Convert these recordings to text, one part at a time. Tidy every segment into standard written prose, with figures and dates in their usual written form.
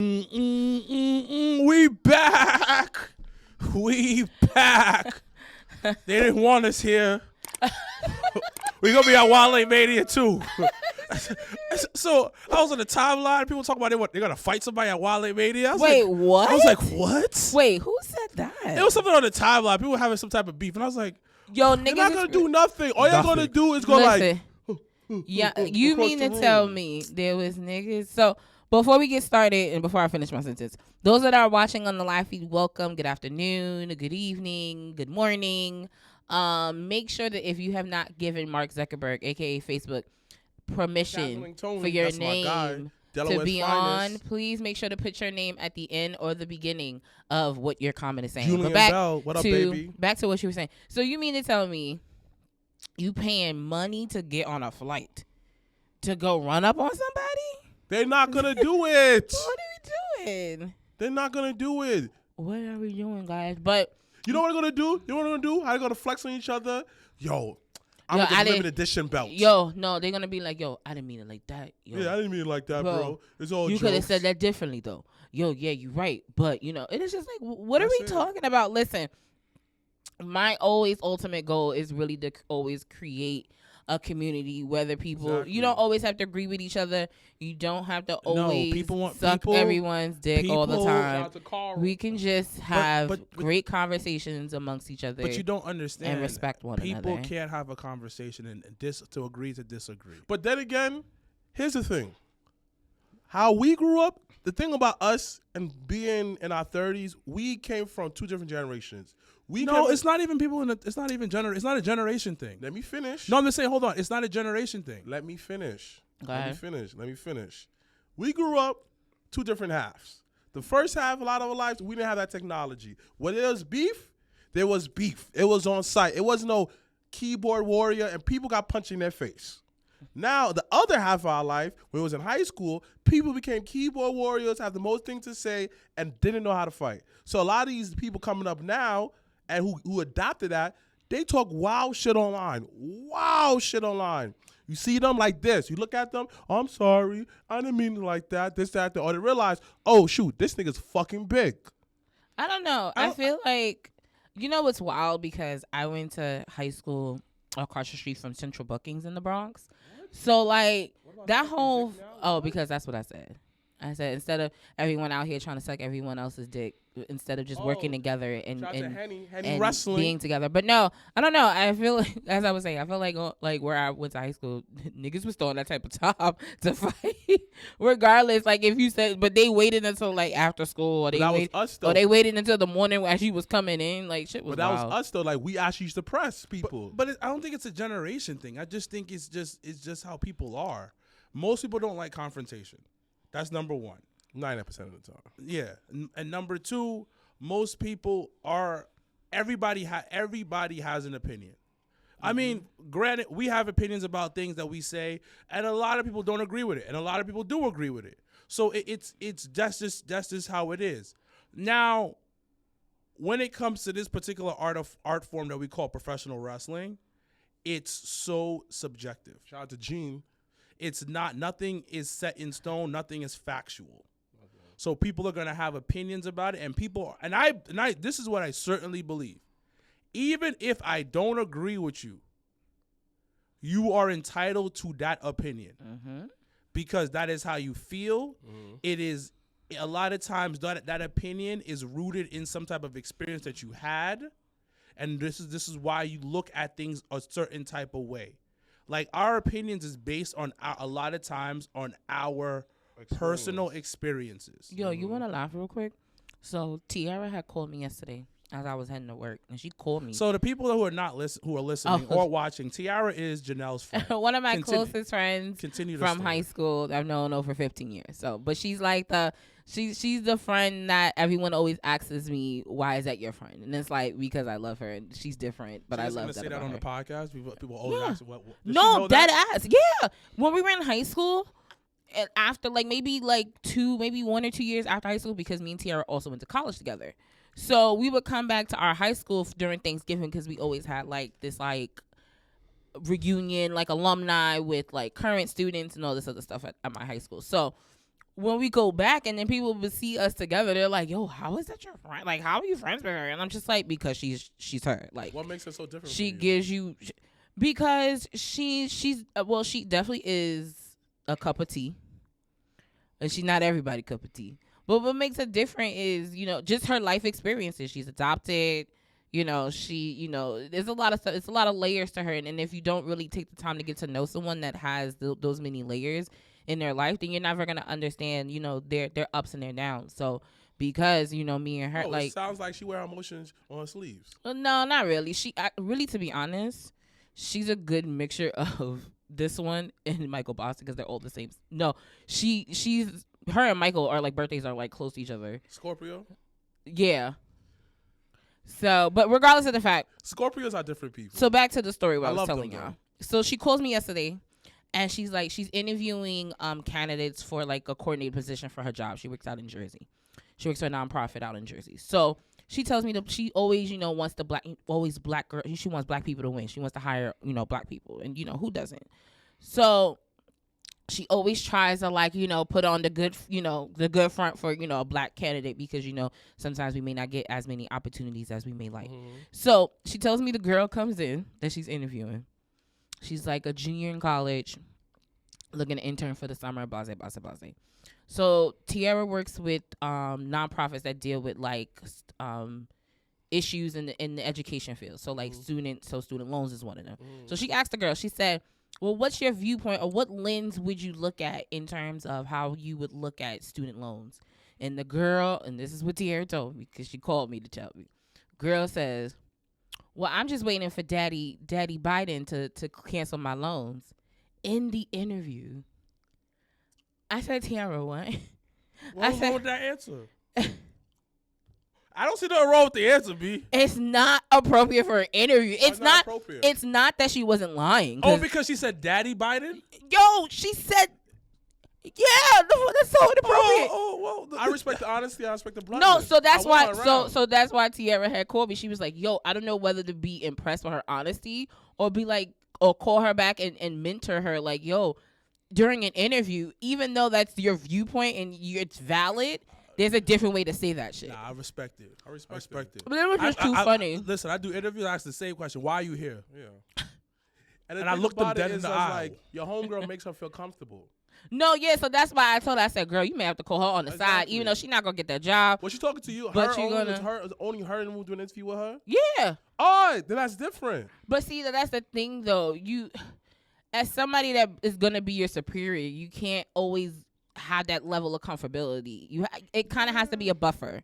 We back. We back. They didn't want us here. We're going to be at Wrestlemania too. So I was on the timeline. People talk about they're going to fight somebody at Wrestlemania. Wait, what? I was like, what? Wait, who said that? It was something on the timeline. People were having some type of beef. And I was like, yo, they're niggas not going to do nothing. All y'all going to do is go like. Yeah, you mean to tell me there was niggas? So before we get started and before I finish my sentence, those that are watching on the live feed, welcome. Good afternoon, good evening, good morning. Make sure that if you have not given Mark Zuckerberg, aka Facebook, permission for your name to be on, please make sure to put your name at the end or the beginning of what your comment is saying. Julian Bell, what up, baby? Back to what you were saying. So you mean to tell me you paying money to get on a flight to go run up on somebody? They're not going to do it. What are we doing? They're not going to do it. What are we doing, guys? But you know what they're going to do? You know what they're going to do? How they're going to flex on each other? Yo, I'm going to get limited edition belts. Yo, no, they're going to be like, yo, I didn't mean it like that. Yo. Yeah, I didn't mean it like that, bro. It's all you jokes. could have said that differently, though. Yo, yeah, you're right. But, you know, it is just like, what are we talking about? Listen, my ultimate goal is really to always create a community, whether people you don't always have to agree with each other. You don't have to always suck everyone's dick all the time. We can just have great conversations amongst each other. But you don't understand and respect one another. People can't have a conversation and to agree to disagree. But then again, here's the thing. How we grew up, the thing about us and being in our 30s, we came from two different generations. It's not even people it's not a generation thing. Let me finish. No, I'm just saying, hold on. It's not a generation thing. Let me finish. Let me finish. We grew up two different halves. The first half, a lot of our lives, we didn't have that technology. When there was beef, there was beef. It was on site. It wasn't no keyboard warrior, and people got punched in their face. Now, the other half of our life, when it was in high school, people became keyboard warriors, have the most things to say, and didn't know how to fight. So a lot of these people coming up now and who adopted that, they talk wild shit online. You see them like this. You look at them, oh, I'm sorry, I didn't mean it like that, this, that, that. Or they realize, oh, shoot, this nigga's fucking big. I don't know. I feel like, you know what's wild? Because I went to high school across the street from Central Bookings in the Bronx. So, like, that whole... Oh, because that's what I said. I said, instead of everyone out here trying to suck everyone else's dick, instead of just working together and being together. But no, I don't know. I feel like, as I was saying, I feel like where I went to high school, niggas was throwing that type of top to fight. Regardless, like if you said, but they waited until like after school, or they waited until the morning as she was coming in. Like shit was. But that wild. was us though. Like we actually used to press people. But I don't think it's a generation thing. I just think it's just how people are. Most people don't like confrontation. That's number one. 90% of the time. Yeah. And number two, most people are, everybody has an opinion. Mm-hmm. I mean, granted, we have opinions about things that we say, and a lot of people don't agree with it, and a lot of people do agree with it. So that's just how it is. Now, when it comes to this particular art form that we call professional wrestling, it's so subjective. Shout out to Gene. It's not, nothing is set in stone, nothing is factual. Okay. So people are going to have opinions about it, and people, and I, this is what I certainly believe. Even if I don't agree with you, you are entitled to that opinion. Mm-hmm. Because that is how you feel. Mm-hmm. It is, a lot of times that opinion is rooted in some type of experience that you had. And this is why you look at things a certain type of way. Like, our opinions is based on, a lot of times, on our personal experiences. Yo, you want to laugh real quick? So, Tiara had called me yesterday as I was heading to work, and she called me. So, the people who are listening or watching, Tiara is Janelle's friend. One of my closest friends from high school. I've known her for 15 years. So, but she's like she's the friend that everyone always asks me, why is that your friend? And it's like, because I love her and she's different, but I love that. Say that on her. the podcast. People always ask, what no, dead ass. Yeah, when we were in high school, and after maybe 1 or 2 years after high school, because me and Tiara also went to college together. So we would come back to our high school during Thanksgiving because we always had this reunion, alumni with current students and all this other stuff at my high school. So when we go back and then people would see us together, they're like, yo, how is that your friend? Like, how are you friends with her? And I'm just like, because she's her. Like, what makes her so different? She gives you, because she definitely is a cup of tea. And she's not everybody cup of tea. But what makes her different is, just her life experiences. She's adopted. There's a lot of stuff. It's a lot of layers to her. And if you don't really take the time to get to know someone that has those many layers in their life, then you're never going to understand, their ups and their downs. So because, me and her, it sounds like she wear emotions on her sleeves. No, not really. Really, to be honest, she's a good mixture of this one and Michael Boston because they're all the same. No, she's her and Michael are like birthdays are like close to each other. Scorpio? Yeah. So, but regardless of the fact, Scorpios are different people. So back to the story what I was telling them, y'all. So she calls me yesterday and she's interviewing candidates for like a coordinated position for her job. She works out in Jersey. She works for a nonprofit out in Jersey. So she tells me that she always, wants black girl. She wants black people to win. She wants to hire, black people. And, who doesn't? So she always tries to put on the good front for, a black candidate because, sometimes we may not get as many opportunities as we may like. Mm-hmm. So she tells me the girl comes in that she's interviewing. She's like a junior in college, looking to intern for the summer, blah, blah, blah, blah. So Tiara works with nonprofits that deal with issues in the education field. So student loans is one of them. So she asked the girl, she said, well, what's your viewpoint or what lens would you look at in terms of how you would look at student loans? And the girl, and this is what Tiara told me because she called me to tell me. Girl says, well, I'm just waiting for Daddy Biden to cancel my loans. In the interview, I said, Tiara, what? What's wrong with that answer? I don't see nothing wrong with the answer, B. It's not appropriate for an interview. It's not appropriate. It's not that she wasn't lying. Oh, because she said Daddy Biden? Yo, she said, yeah, that's so inappropriate. I respect the honesty. I respect the bluntness. No, so that's why. So that's why Tiara had called me. She was like, yo, I don't know whether to be impressed with her honesty or be like, or call her back and mentor her. Like, yo, during an interview, even though that's your viewpoint and it's valid, there's a different way to say that shit. Nah, I respect it. I respect it. But it was just too funny. Listen, I do interviews. I ask the same question. Why are you here? Yeah. And I look them dead in the eye. Like, your homegirl makes her feel comfortable. No, yeah, so that's why I told her, I said, girl, you may have to call her on the side, even though she's not going to get that job. Well, she's talking to you. But only her and doing an interview with her? Yeah. Oh, then that's different. But see, that's the thing, though. As somebody that is going to be your superior, you can't always have that level of comfortability. It kind of has to be a buffer.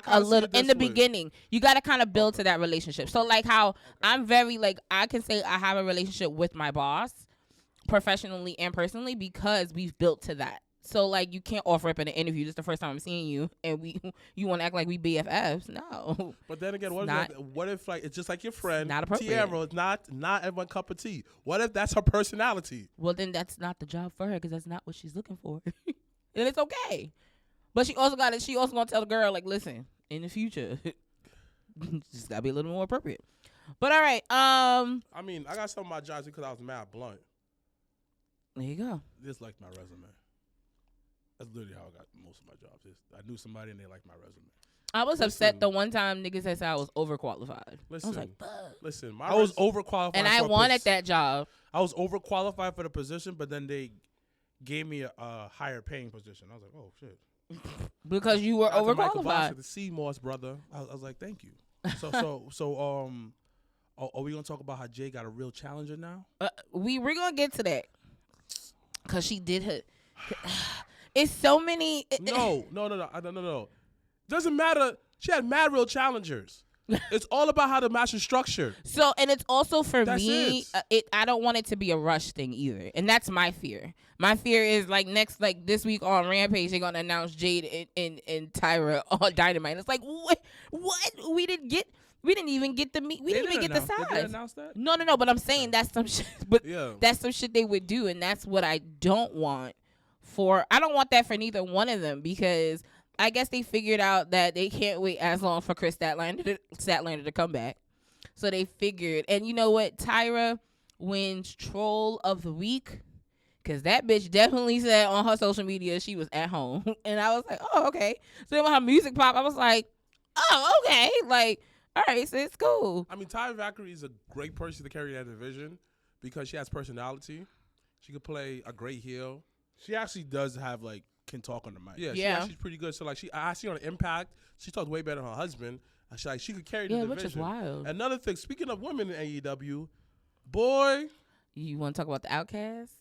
A little in the beginning. You got to kind of build to that relationship. So like how I'm very I can say I have a relationship with my boss professionally and personally because we've built to that. So you can't offer up in an interview. This is the first time I'm seeing you, and you want to act like we BFFs? No. But then again, what if it's just like your friend not appropriate. Tiara? It's not everyone cup of tea. What if that's her personality? Well, then that's not the job for her because that's not what she's looking for, and it's okay. But she also gonna tell the girl listen, in the future, just gotta be a little more appropriate. But all right, I mean, I got some of my jobs because I was mad blunt. There you go. Just like my resume. That's literally how I got most of my jobs. I knew somebody and they liked my resume. I was upset the one time niggas had said I was overqualified. Listen, I was like, listen, I was overqualified. And I wanted that job. I was overqualified for the position, but then they gave me a higher paying position. I was like, oh, shit. Because you were overqualified. The CMOS, brother. I was like, thank you. So, are we gonna talk about how Jay got a real challenger now? We're gonna get to that because she did her. It's so many. No. Doesn't matter. She had mad real challengers. It's all about how the match is structured. So, and it's also for me. I don't want it to be a rush thing either, and that's my fear. My fear is this week on Rampage, they're gonna announce Jade and Tyra on Dynamite. It's like what? We didn't even get the meet. We didn't even get the size. Did they announce that? No. But I'm saying that's some shit. But that's some shit they would do, and that's what I don't want. I don't want that for neither one of them because I guess they figured out that they can't wait as long for Chris Statlander to come back. So they figured, and you know what? Tyra wins Troll of the Week Because that bitch definitely said on her social media she was at home. And I was like, oh, okay. So then when her music popped, I was like, oh, okay. Like, all right, so it's cool. I mean, Taya Valkyrie is a great person to carry that division because she has personality. She could play a great heel. She actually does have, like, can talk on the mic. Yeah, she's pretty good. So, like, I see her on Impact. She talks way better than her husband. She could carry the division. Which is wild. Another thing, speaking of women in AEW, boy. You want to talk about the Outcasts?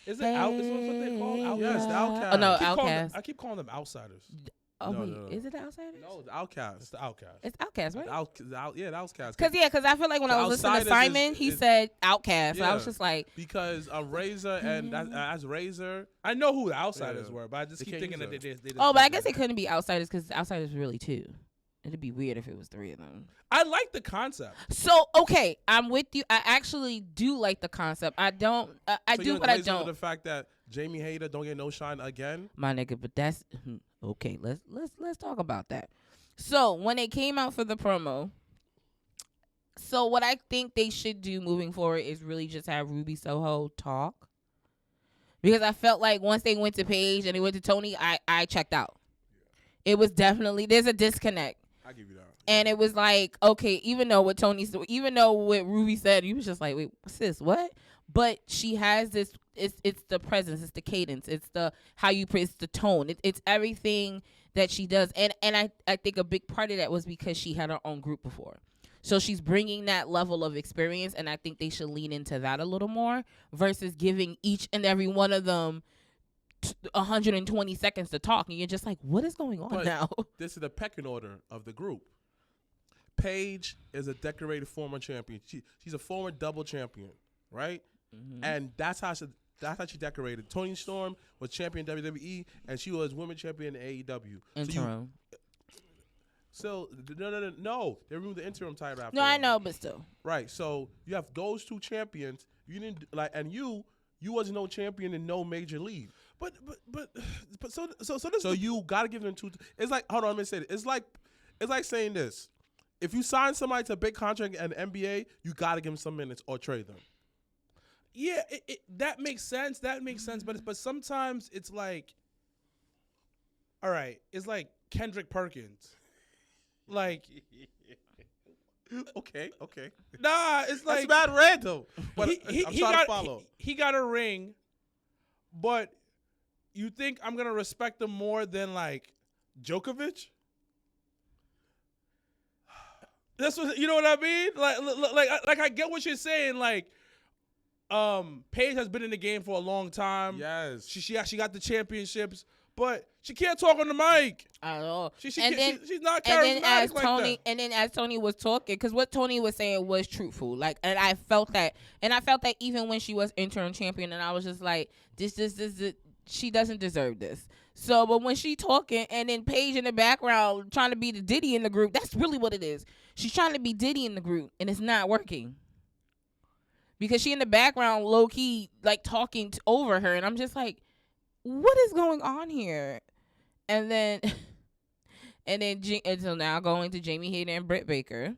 Is it out? Is what they call Outcasts? Yes, the Outcasts. Oh, no, Outcasts. I keep calling them outsiders. Oh, No, wait. no. Is it the Outsiders? No, the Outcasts. It's the Outcasts. It's Outcasts, right? The Outcasts. Because I feel like when I was listening to Outsiders Simon, he said Outcast. So I was Yeah. just like, Because Razor and as Razor, I know who the outsiders were, but I just The keep Kings thinking that are- they just. oh, but I guess it couldn't be Outsiders because Outsiders were really 2. It'd be weird if it was 3 of them. I like the concept. So, okay, I'm with you. I actually do like the concept. I don't. I So do, you're but I glazed over don't. The fact that Jamie Hayter don't get no shine again. My nigga, but that's okay. Let's talk about that. So when they came out for the promo, so what I think they should do moving forward is really just have Ruby Soho talk, because I felt like once they went to Paige and they went to Tony, I checked out. It was definitely, there's a disconnect. I give you that. And it was like, okay, even though what Ruby said, you was just like, wait, sis, what? But she has this, it's the presence, it's the cadence, it's the how you it's the tone, it's everything that she does. And I think a big part of that was because she had her own group before. So she's bringing that level of experience, and I think they should lean into that a little more versus giving each and every one of them 120 seconds to talk. And you're just like, what is going on now? This is the pecking order of the group. Paige is a decorated former champion. She's a former double champion, right? Mm-hmm. And that's how she decorated. Toni Storm was champion WWE, and she was women's champion in AEW. Interim. So no. They removed the interim title after. No, I know, but still. Right. So you have those 2 champions. You didn't like, and you wasn't no champion in no major league. But so you gotta give them 2. It's like, hold on, let me say it. It's like saying this. If you sign somebody to a big contract in the NBA, you gotta give them some minutes or trade them. Yeah, that makes sense. But sometimes it's like, all right, it's like Kendrick Perkins. Like, okay. Nah, it's like that's bad random. But he I'm trying to follow. He got a ring, but you think I'm gonna respect him more than like Djokovic? That's what, you know what I mean? Like I get what you're saying. Like, Paige has been in the game for a long time. Yes, she actually got the championships, but she can't talk on the mic At all. She's not charismatic like that. And then as Tony was talking, because what Tony was saying was truthful. Like, and I felt that even when she was interim champion, and I was just like, this she doesn't deserve this. So, but when she talking, and then Paige in the background trying to be the Diddy in the group, that's really what it is. She's trying to be Diddy in the group, and it's not working. Because she in the background, low key, like talking over her, and I'm just like, what is going on here? And then so now going to Jamie Hayter and Britt Baker.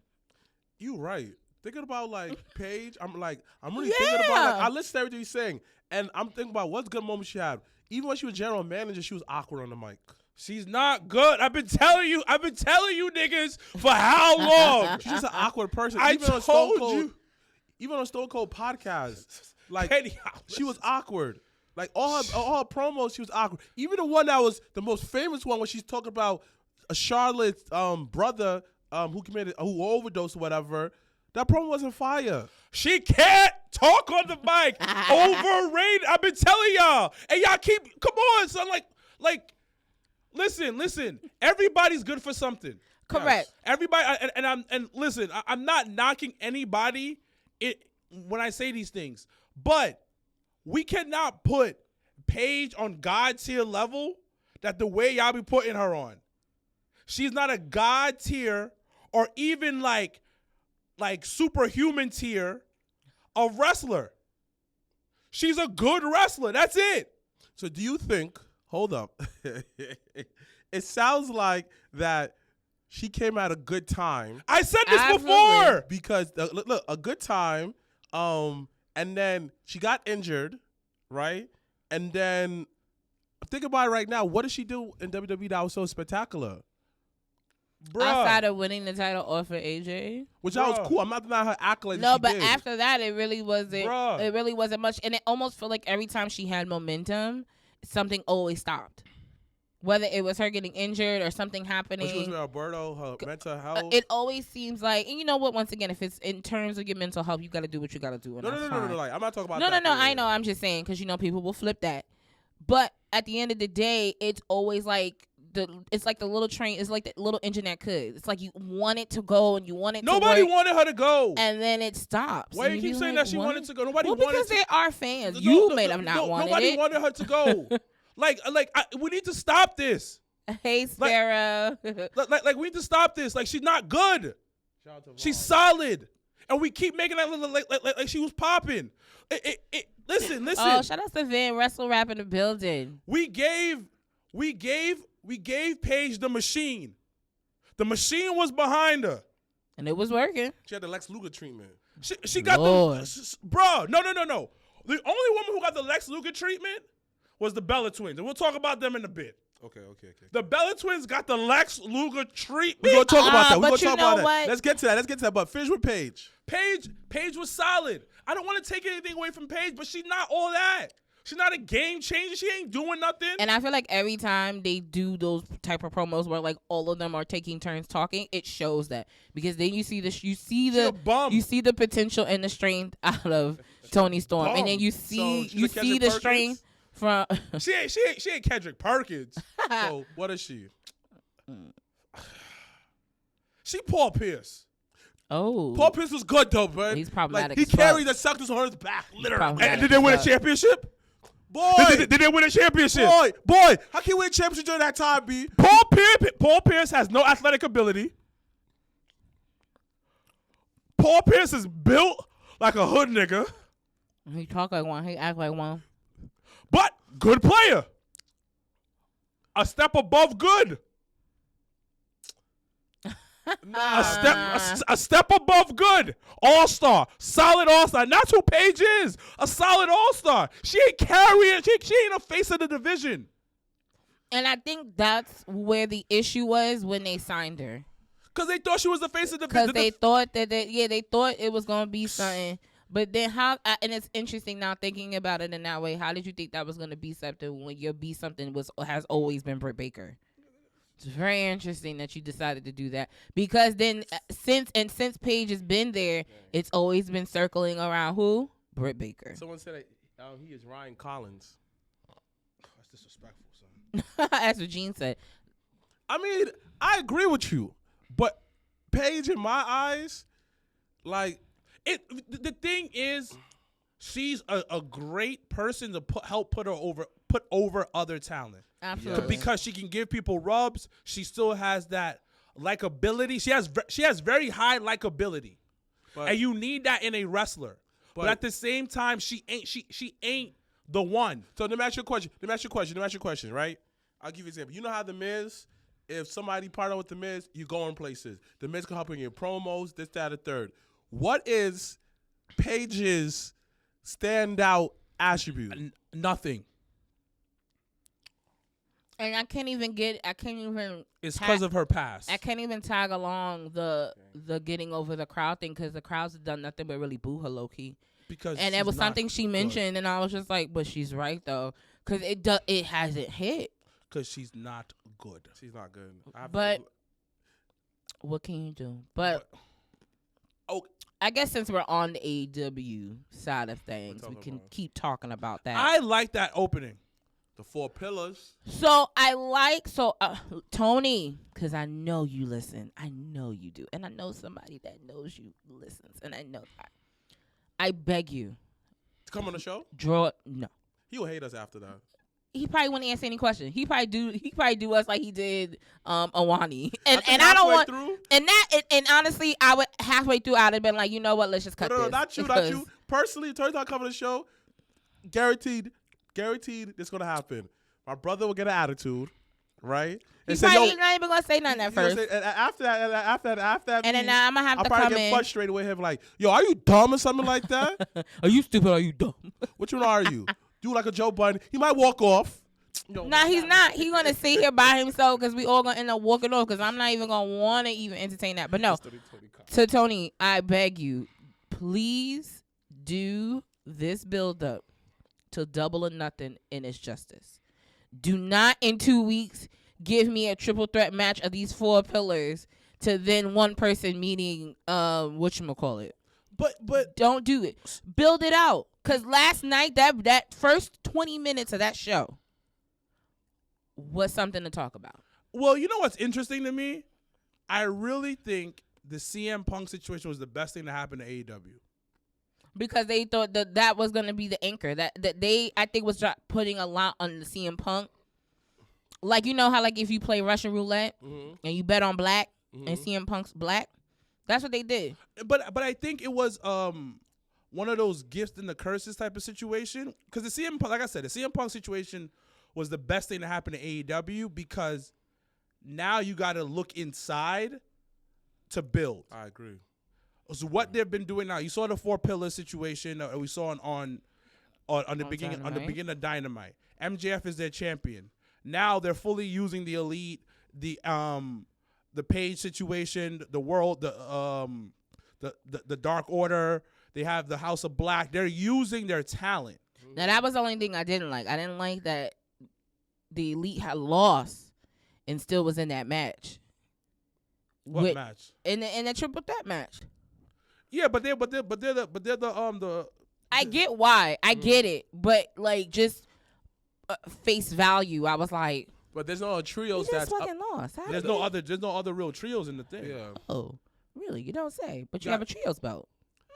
You right. Thinking about like Paige, I'm really thinking about, like, I listened to everything he's saying, and I'm thinking about what's good moments she had. Even when she was general manager, she was awkward on the mic. She's not good. I've been telling you niggas for how long? She's just an awkward person. I even told on you. Even on Stone Cold podcast, like she was awkward. Like all her promos, she was awkward. Even the one that was the most famous one when she's talking about Charlotte's brother who overdosed or whatever. That promo wasn't fire. She can't talk on the mic. Overrated. I've been telling y'all. And y'all come on, son. Like, listen. Everybody's good for something. Correct. Yes. Everybody, and listen, I'm not knocking anybody when I say these things, but we cannot put Paige on God tier level that the way y'all be putting her on. She's not a God tier or even like superhuman tier of wrestler. She's a good wrestler. That's it. So do you think, hold up, it sounds like that she came at a good time. I said this before. Because, look, a good time, and then she got injured, right? And then think about it right now. What did she do in WWE that was so spectacular? Bruh. Outside of winning the title off of AJ, Which that was cool. I'm not denying her accolades. no, she but did. after that, it really wasn't. Bruh. It really wasn't much, and it almost felt like every time she had momentum, something always stopped. Whether it was her getting injured or something happening. When she was with Alberto, her mental health. It always seems like, and you know what? Once again, if it's in terms of your mental health, you got to do what you got to do. No. Like, I'm not talking about No. that. I know. I'm just saying because people will flip that. But at the end of the day, it's always like it's like the little train. It's like the little engine that could. It's like you want it to go and you want it. Nobody to work, wanted her to go. and then it stops. Why do you keep saying that she wanted to go? Nobody wanted because to. they are fans. You may have not wanted nobody it. wanted her to go. We need to stop this. Hey, Sparrow. Like we need to stop this. Like she's not good. She's solid, and we keep making that look like she was popping. Listen. Oh, shout out to Vin, Wrestle Rap in the building. We gave Paige the machine. The machine was behind her. And it was working. She had the Lex Luger treatment. She got Lord. bro. No. The only woman who got the Lex Luger treatment was the Bella Twins, and we'll talk about them in a bit. Okay. The Bella Twins got the Lex Luger treatment. We're gonna talk about that. We're but gonna talk about what? that. Let's get to that. But finish with Paige. Paige was solid. I don't want to take anything away from Paige, but she's not all that. She's not a game changer. She ain't doing nothing. And I feel like every time they do those type of promos where like all of them are taking turns talking, it shows that because then you see the potential and the strength out of Toni Storm, and then you see the strength from. She ain't Kendrick Perkins. So what is she? She Paul Pierce. Oh, Paul Pierce was good though, man. He's problematic. Like, he carried the Celtics on his back, literally. And did they win a championship? Boy, Did they win a championship? boy, how can you win a championship during that time, B? Paul Pierce has no athletic ability. Paul Pierce is built like a hood nigga, he talk like one, he act like one. but good player. A step above good. A step above good. All-star. Solid all-star. That's who Paige is. A solid all-star. She ain't carrying. She ain't a face of the division. And I think that's where the issue was when they signed her. Because they thought she was the face of the Because division. they thought they thought it was going to be something. But then and it's interesting now thinking about it in that way. How did you think that was going to be something when your be something has always been Britt Baker? It's very interesting that you decided to do that because then since Paige has been there, it's always been circling around who? Britt Baker. Someone said he is Ryan Collins. That's disrespectful, son. That's what Gene said. I mean, I agree with you, but Paige, in my eyes, like the thing is, she's a great person to help put over other talent. Absolutely. Because she can give people rubs. She still has that likability. She has very high likability, and you need that in a wrestler. But at the same time, she ain't the one. So let me ask you a question. Right? I'll give you an example. You know how The Miz, if somebody partner with The Miz, you go in places. The Miz can help you in your promos, this, that, or third. What is Paige's standout attribute? Nothing. And I can't even. It's because of her past. I can't even tag along the getting over the crowd thing because the crowds have done nothing but really boo her low key. And it was something she mentioned, and I was just like, but she's right though, because it hasn't hit. Because she's not good. She's not good. But what can you do? But I guess since we're on the AEW side of things, we can keep talking about that. I like that opening. The 4 pillars. So Tony, because I know you listen. I know you do. And I know somebody that knows you listens. And I know that. I beg you. To come on the show? No. He'll hate us after that. He probably wouldn't answer any question. He probably do us like he did Awani. And I don't want through? And honestly, I would halfway through I'd have been like, you know what, let's just cut this. No, not you. Personally, Tony's not coming to the show. Guaranteed this gonna happen. My brother will get an attitude, right? And he's not even gonna say nothing at first. After that, and then I'm gonna have I'll to probably come get in frustrated with him, like, yo, are you dumb or something like that? Are you stupid or are you dumb? Which one are you? do like a Joe Budden. He might walk off. Nah, he's not. He's gonna sit here by himself because we all gonna end up walking off. Because I'm not even gonna want to even entertain that. But no, to Tony, I beg you, please do this build up to Double or Nothing in its justice. Do not in 2 weeks give me a triple threat match of these 4 pillars to then one person meeting whatchamacallit. But don't do it. Build it out. Cause last night that first 20 minutes of that show was something to talk about. Well, you know what's interesting to me? I really think the CM Punk situation was the best thing to happen to AEW. Because they thought that was going to be the anchor. That they, I think, was putting a lot on the CM Punk. Like, you know how, like, if you play Russian roulette and you bet on black and CM Punk's black? That's what they did. But I think it was one of those gifts and the curses type of situation. Because the CM Punk, like I said, the CM Punk situation was the best thing to happen to AEW because now you got to look inside to build. I agree. So what they've been doing now, you saw the 4 pillar situation we saw on the beginning of Dynamite. MJF is their champion. Now they're fully using the Elite, the Page situation, the World, the Dark Order. They have the House of Black. They're using their talent. Now that was the only thing I didn't like. I didn't like that the Elite had lost and still was in that match. What match? In the triple threat match. Yeah, but they're the. I get why. I get it, but like just face value, I was like. But there's no trios that's fucking lost. There's no other real trios in the thing. Yeah. Oh, really? You don't say. But you have a trios belt.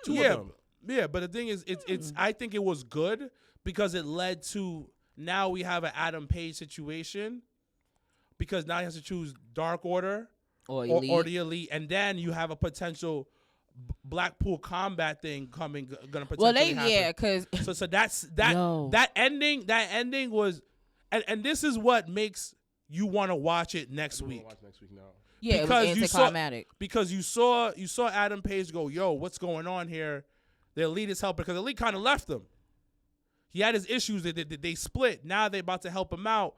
2 of them. Yeah, but the thing is, it's. I think it was good because it led to now we have an Adam Page situation because now he has to choose Dark Order or the Elite, and then you have a potential Blackpool combat thing coming, gonna potentially happen. Yeah, because so that's that ending was, and this is what makes you want to watch it next week. Watch next week now. Yeah, because it was anticlimactic. Because you saw Adam Page go, yo, what's going on here? The Elite is helping because the Elite kind of left him. He had his issues. They split. Now they're about to help him out.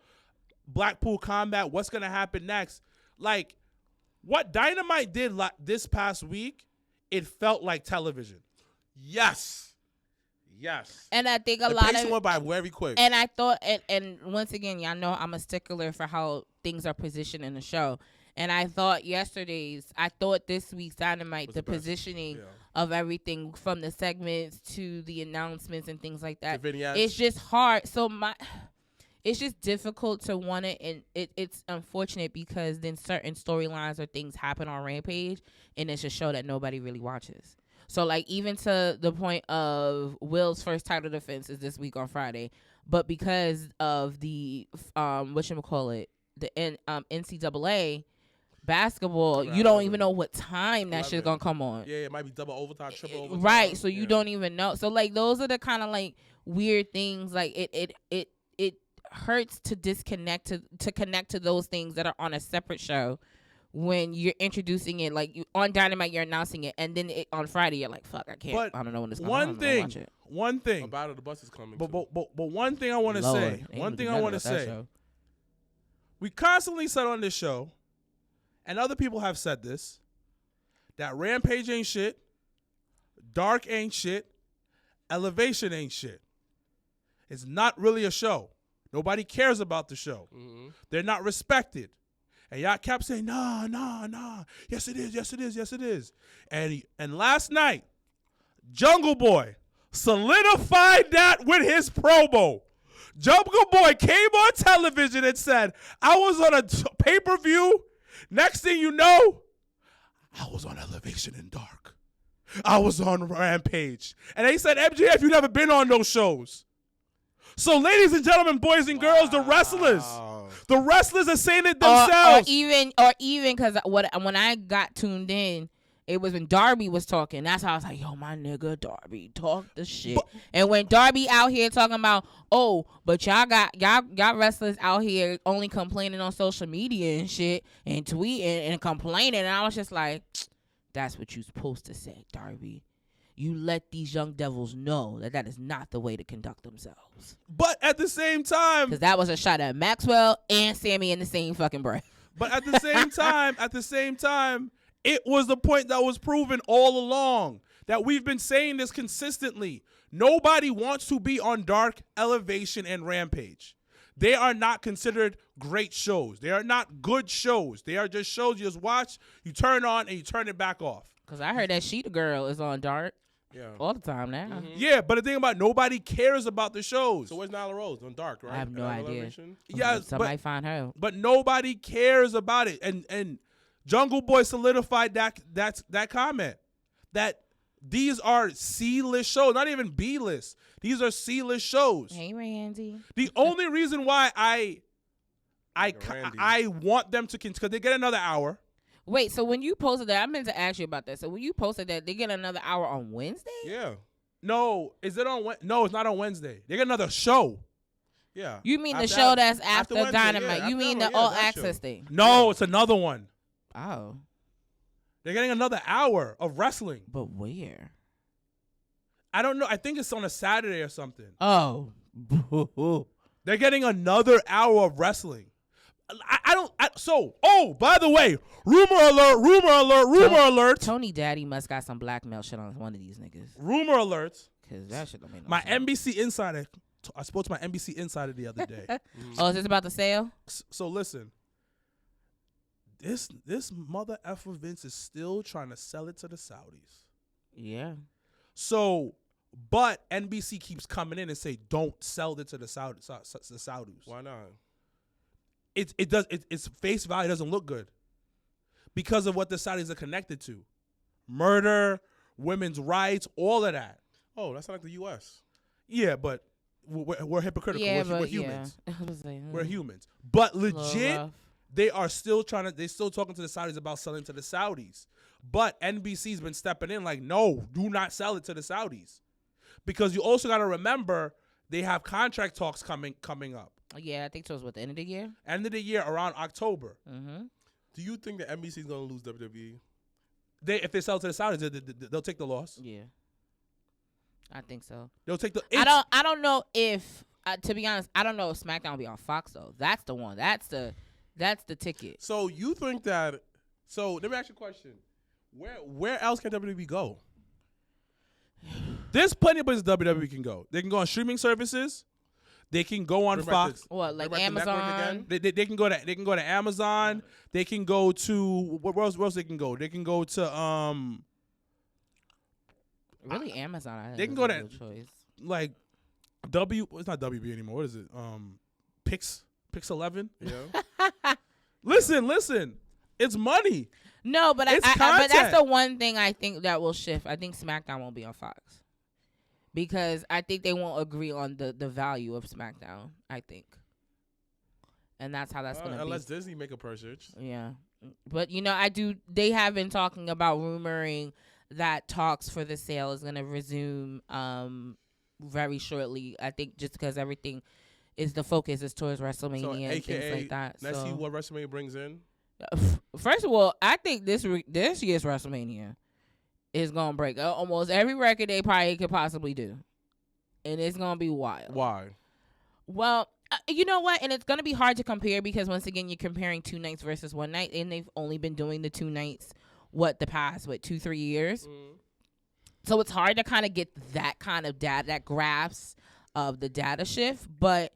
Blackpool combat. What's gonna happen next? Like what Dynamite did this past week, it felt like television. Yes. And I think a the lot pace of went by very quick. And I thought, and once again, y'all know I'm a stickler for how things are positioned in the show. And I thought this week's Dynamite, the positioning of everything from the segments to the announcements and things like that, it's just hard. So it's just difficult to want it, and it's unfortunate because then certain storylines or things happen on Rampage, and it's a show that nobody really watches. So, like, even to the point of Will's first title defense is this week on Friday, but because of the the NCAA basketball, you don't even know what time that shit's gonna come on. Yeah, it might be double overtime, triple overtime. Right, so you don't even know. So, like, those are the kind of like weird things. Like it hurts to disconnect to connect to those things that are on a separate show when you're introducing it. Like on Dynamite, you're announcing it, and then on Friday, you're like, "Fuck, I can't. But I don't know when it's coming." One thing. A Battle of the Bus is coming. But one thing I want to say. One thing I want to say. We constantly said on this show, and other people have said this, that Rampage ain't shit, Dark ain't shit, Elevation ain't shit. It's not really a show. Nobody cares about the show. Mm-hmm. They're not respected. And y'all kept saying, nah. Yes, it is. And last night, Jungle Boy solidified that with his promo. Jungle Boy came on television and said, I was on a pay-per-view. Next thing you know, I was on Elevation and Dark. I was on Rampage. And they said, MJF, you never been on those shows. So, ladies and gentlemen, boys and girls, the wrestlers are saying it themselves. Or even because when I got tuned in, it was when Darby was talking. That's how I was like, yo, my nigga Darby, talk the shit. And when Darby out here talking about, but y'all wrestlers out here only complaining on social media and shit and tweeting and complaining, and I was just like, that's what you supposed to say, Darby. you let these young devils know that is not the way to conduct themselves. But at the same time, because that was a shot at Maxwell and Sammy in the same fucking breath. But at the same time, it was the point that was proven all along that we've been saying this consistently. Nobody wants to be on Dark, Elevation, and Rampage. They are not considered great shows. They are not good shows. They are just shows you just watch, you turn on, and you turn it back off. Because I heard that Sheeta Girl is on Dark all the time now. Mm-hmm. Yeah, but the thing about nobody cares about the shows. So where's Nyla Rose? On Dark, right? I have no idea. Yeah, somebody find her. But nobody cares about it. And Jungle Boy solidified that comment. That these are C-list shows, not even B-list. These are C-list shows. Hey, Randy. The only reason why I want them to continue, because they get another hour. Wait, so when you posted that, I meant to ask you about that. So when you posted that, they get another hour on Wednesday? Yeah. No, is it on? No, it's not on Wednesday. They get another show. Yeah. You mean the show that's after Dynamite? Yeah, you mean the All Access thing? No, it's another one. Oh. They're getting another hour of wrestling. But where? I don't know. I think it's on a Saturday or something. Oh. They're getting another hour of wrestling. By the way, rumor alert. Tony Daddy must got some blackmail shit on one of these niggas. Rumor alert. Because that shit don't make no My sense. NBC insider, I spoke to my NBC insider the other day. Oh, is this about the sale? So listen, this mother effer Vince is still trying to sell it to the Saudis. Yeah. So, but NBC keeps coming in and say, don't sell it to the Saudis. Why not? Its face value doesn't look good because of what the Saudis are connected to. Murder, women's rights, all of that. Oh, that's not like the U.S. Yeah, but we're hypocritical. Yeah, we're humans. We're humans. But legit, they're still talking to the Saudis about selling to the Saudis. But NBC's been stepping in like, no, do not sell it to the Saudis. Because you also got to remember, they have contract talks coming up. Yeah, I think so. It was the end of the year? End of the year, around October. Mm-hmm. Do you think that NBC is going to lose WWE? If they sell to the Saudis, they'll take the loss. Yeah. I think so. They'll take the. I don't know if, to be honest, I don't know if SmackDown will be on Fox though. That's the one. That's the ticket. So you think that? So let me ask you a question. Where else can WWE go? There's plenty of places WWE can go. They can go on streaming services. They can go on Fox. What, like Amazon? They can go to Amazon. They can go to where else they can go? They can go to really Amazon. They can go to choice. Like it's not WB anymore. What is it? Pix 11. Yeah. Listen. It's money. No, but it's but that's the one thing I think that will shift. I think SmackDown won't be on Fox. Because I think they won't agree on the value of SmackDown, I think. And that's how that's going to be. Unless Disney make a purchase. Yeah. But, they have been talking about rumoring that talks for the sale is going to resume very shortly. I think just because everything the focus is towards WrestleMania and things like that. Let's see what WrestleMania brings in. First of all, I think this year's WrestleMania is going to break almost every record they probably could possibly do. And it's going to be wild. Why? Well, you know what? And it's going to be hard to compare because, once again, you're comparing 2 nights versus 1 night. And they've only been doing the 2 nights, the past, 2-3 years? Mm. So it's hard to kind of get that kind of data, that grasp of the data shift. But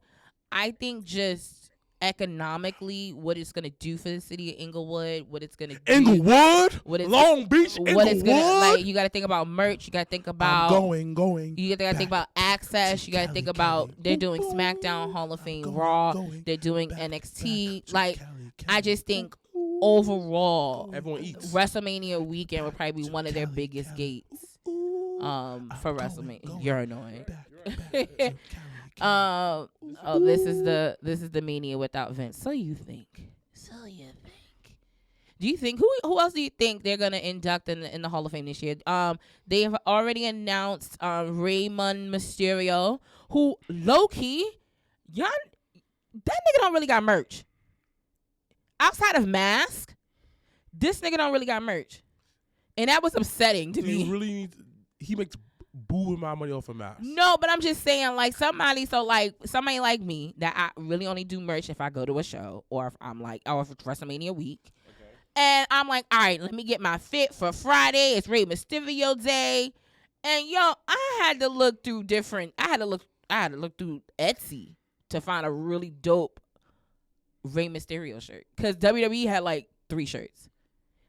I think just economically, what it's going to do for the city of Inglewood, what it's going to do. Inglewood? Long Beach, Inglewood? What it's gonna, you got to think about merch. You got to think about. I'm going. You got to think about access. You got to think about, they're doing SmackDown, Hall of Fame, Raw. They're doing NXT. I just think overall, everyone eats. WrestleMania weekend would probably be one of their biggest gates for WrestleMania. You're annoying. This is the Mania without Vince. So you think? Do you think who else do you think they're gonna induct in the Hall of Fame this year? They have already announced Raymond Mysterio, who low key, that nigga don't really got merch. Outside of mask, this nigga don't really got merch, and that was upsetting to me. You really need. he makes boo my money off of masks. No, but I'm just saying, like, somebody like me that I really only do merch if I go to a show or if I'm like, or if it's WrestleMania week. Okay. And I'm like, all right, let me get my fit for Friday. It's Rey Mysterio Day. And yo, I had to look through Etsy to find a really dope Rey Mysterio shirt. Because WWE had like 3 shirts. I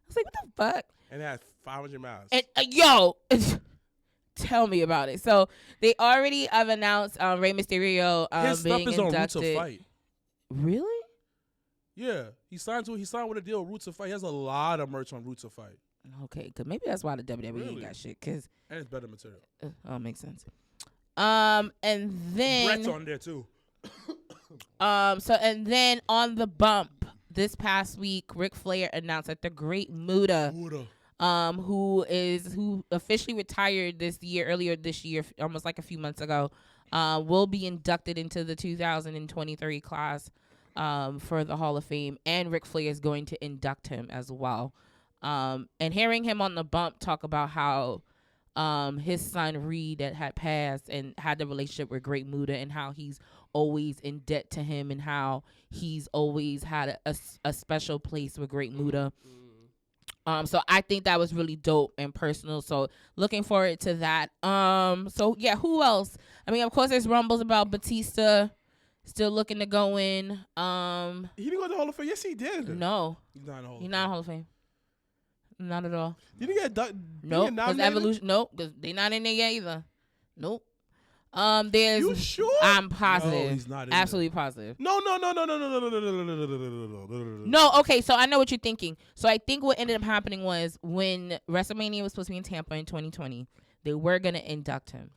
was like, what the fuck? And it had 500 miles. And yo, tell me about it. So they already have announced Rey Mysterio his being stuff is inducted. on Roots of Fight. Really? Yeah, he signed with a deal with Roots of Fight. He has a lot of merch on Roots of Fight. Okay, because maybe that's why the WWE ain't got shit. And it's better material. Makes sense. And then Brett's on there too. And then on the bump this past week, Ric Flair announced that the Great Muta, who officially retired earlier this year, almost like a few months ago, will be inducted into the 2023 class for the Hall of Fame, and Ric Flair is going to induct him as well. And hearing him on the bump talk about how his son Reed that had passed and had the relationship with Great Muta and how he's always in debt to him and how he's always had a special place with Great Muta. So I think that was really dope and personal. So looking forward to that. So yeah, who else? I mean, of course, there's rumbles about Batista still looking to go in. He didn't go to the Hall of Fame. Yes, he did. No, he's not in the Hall. He's not in the Hall of Fame. Not at all. Did he get nope, because Evolution. Nope, because they're not in there yet either. Nope. There's. You sure? I'm positive. No, he's not in absolutely there. Positive. No. No, okay, so I know what you're thinking. So I think what ended up happening was when WrestleMania was supposed to be in Tampa in 2020, they were gonna induct him.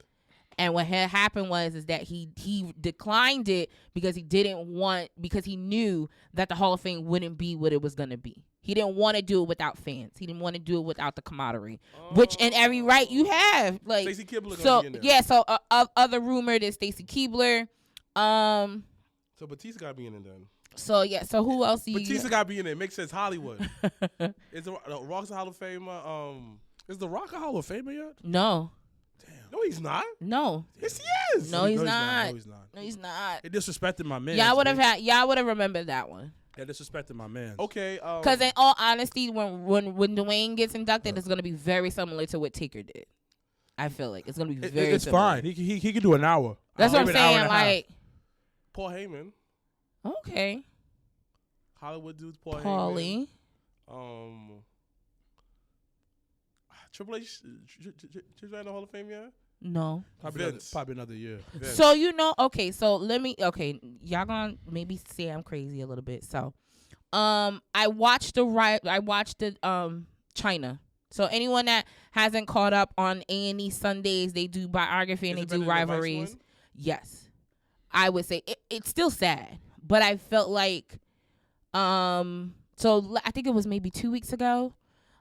And what had happened was that he declined it because because he knew that the Hall of Fame wouldn't be what it was gonna be. He didn't want to do it without fans. He didn't want to do it without the camaraderie, which in every right you have. Like Stacy Keibler so, be in there. Yeah. So other rumor is Stacy Keibler. So Batista got to be in it then. So yeah. So who else? Batista got to be in it. Makes sense. Hollywood. Is the Rock's a Hall of Famer? Is the Rock a Hall of Famer yet? No. Damn. No, he's not. No. Yes, he is. No, he's not. No, he's not. No, he's not. It disrespected my man. Y'all would have remembered that one. Yeah, disrespecting my man. Okay. Because in all honesty, when Dwayne gets inducted, it's going to be very similar to what Taker did. I feel like it's going to be very It's similar. fine. He can do an hour. That's what I'm saying. Like Paul Heyman. Okay. Hollywood dudes. Paulie. Heyman. Triple H. Triple H in the Hall of Fame yet? No. Probably another year. Vince. So okay, so y'all gonna maybe say I'm crazy a little bit. So I watched China. So anyone that hasn't caught up on A&E Sundays, they do biography and they do rivalries. Yes. I would say it's still sad, but I felt like so I think it was maybe 2 weeks ago.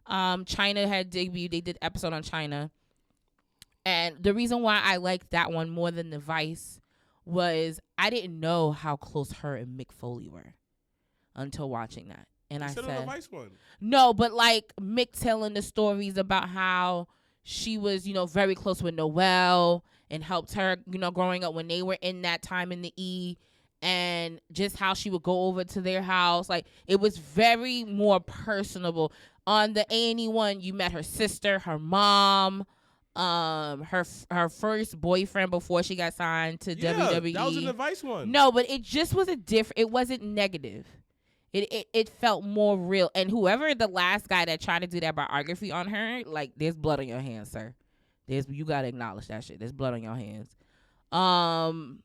China had debuted. They did an episode on China. And the reason why I liked that one more than the Vice was I didn't know how close her and Mick Foley were until watching that. And I said, the Vice one. No, but like Mick telling the stories about how she was, very close with Noelle and helped her, growing up when they were in that time in the E, and just how she would go over to their house. Like it was very more personable. On the A&E one, you met her sister, her mom, her first boyfriend before she got signed to WWE. That was in the Vice one. No, but it just was it wasn't negative. It felt more real. And whoever the last guy that tried to do that biography on her, like there's blood on your hands, sir. You gotta acknowledge that shit. There's blood on your hands.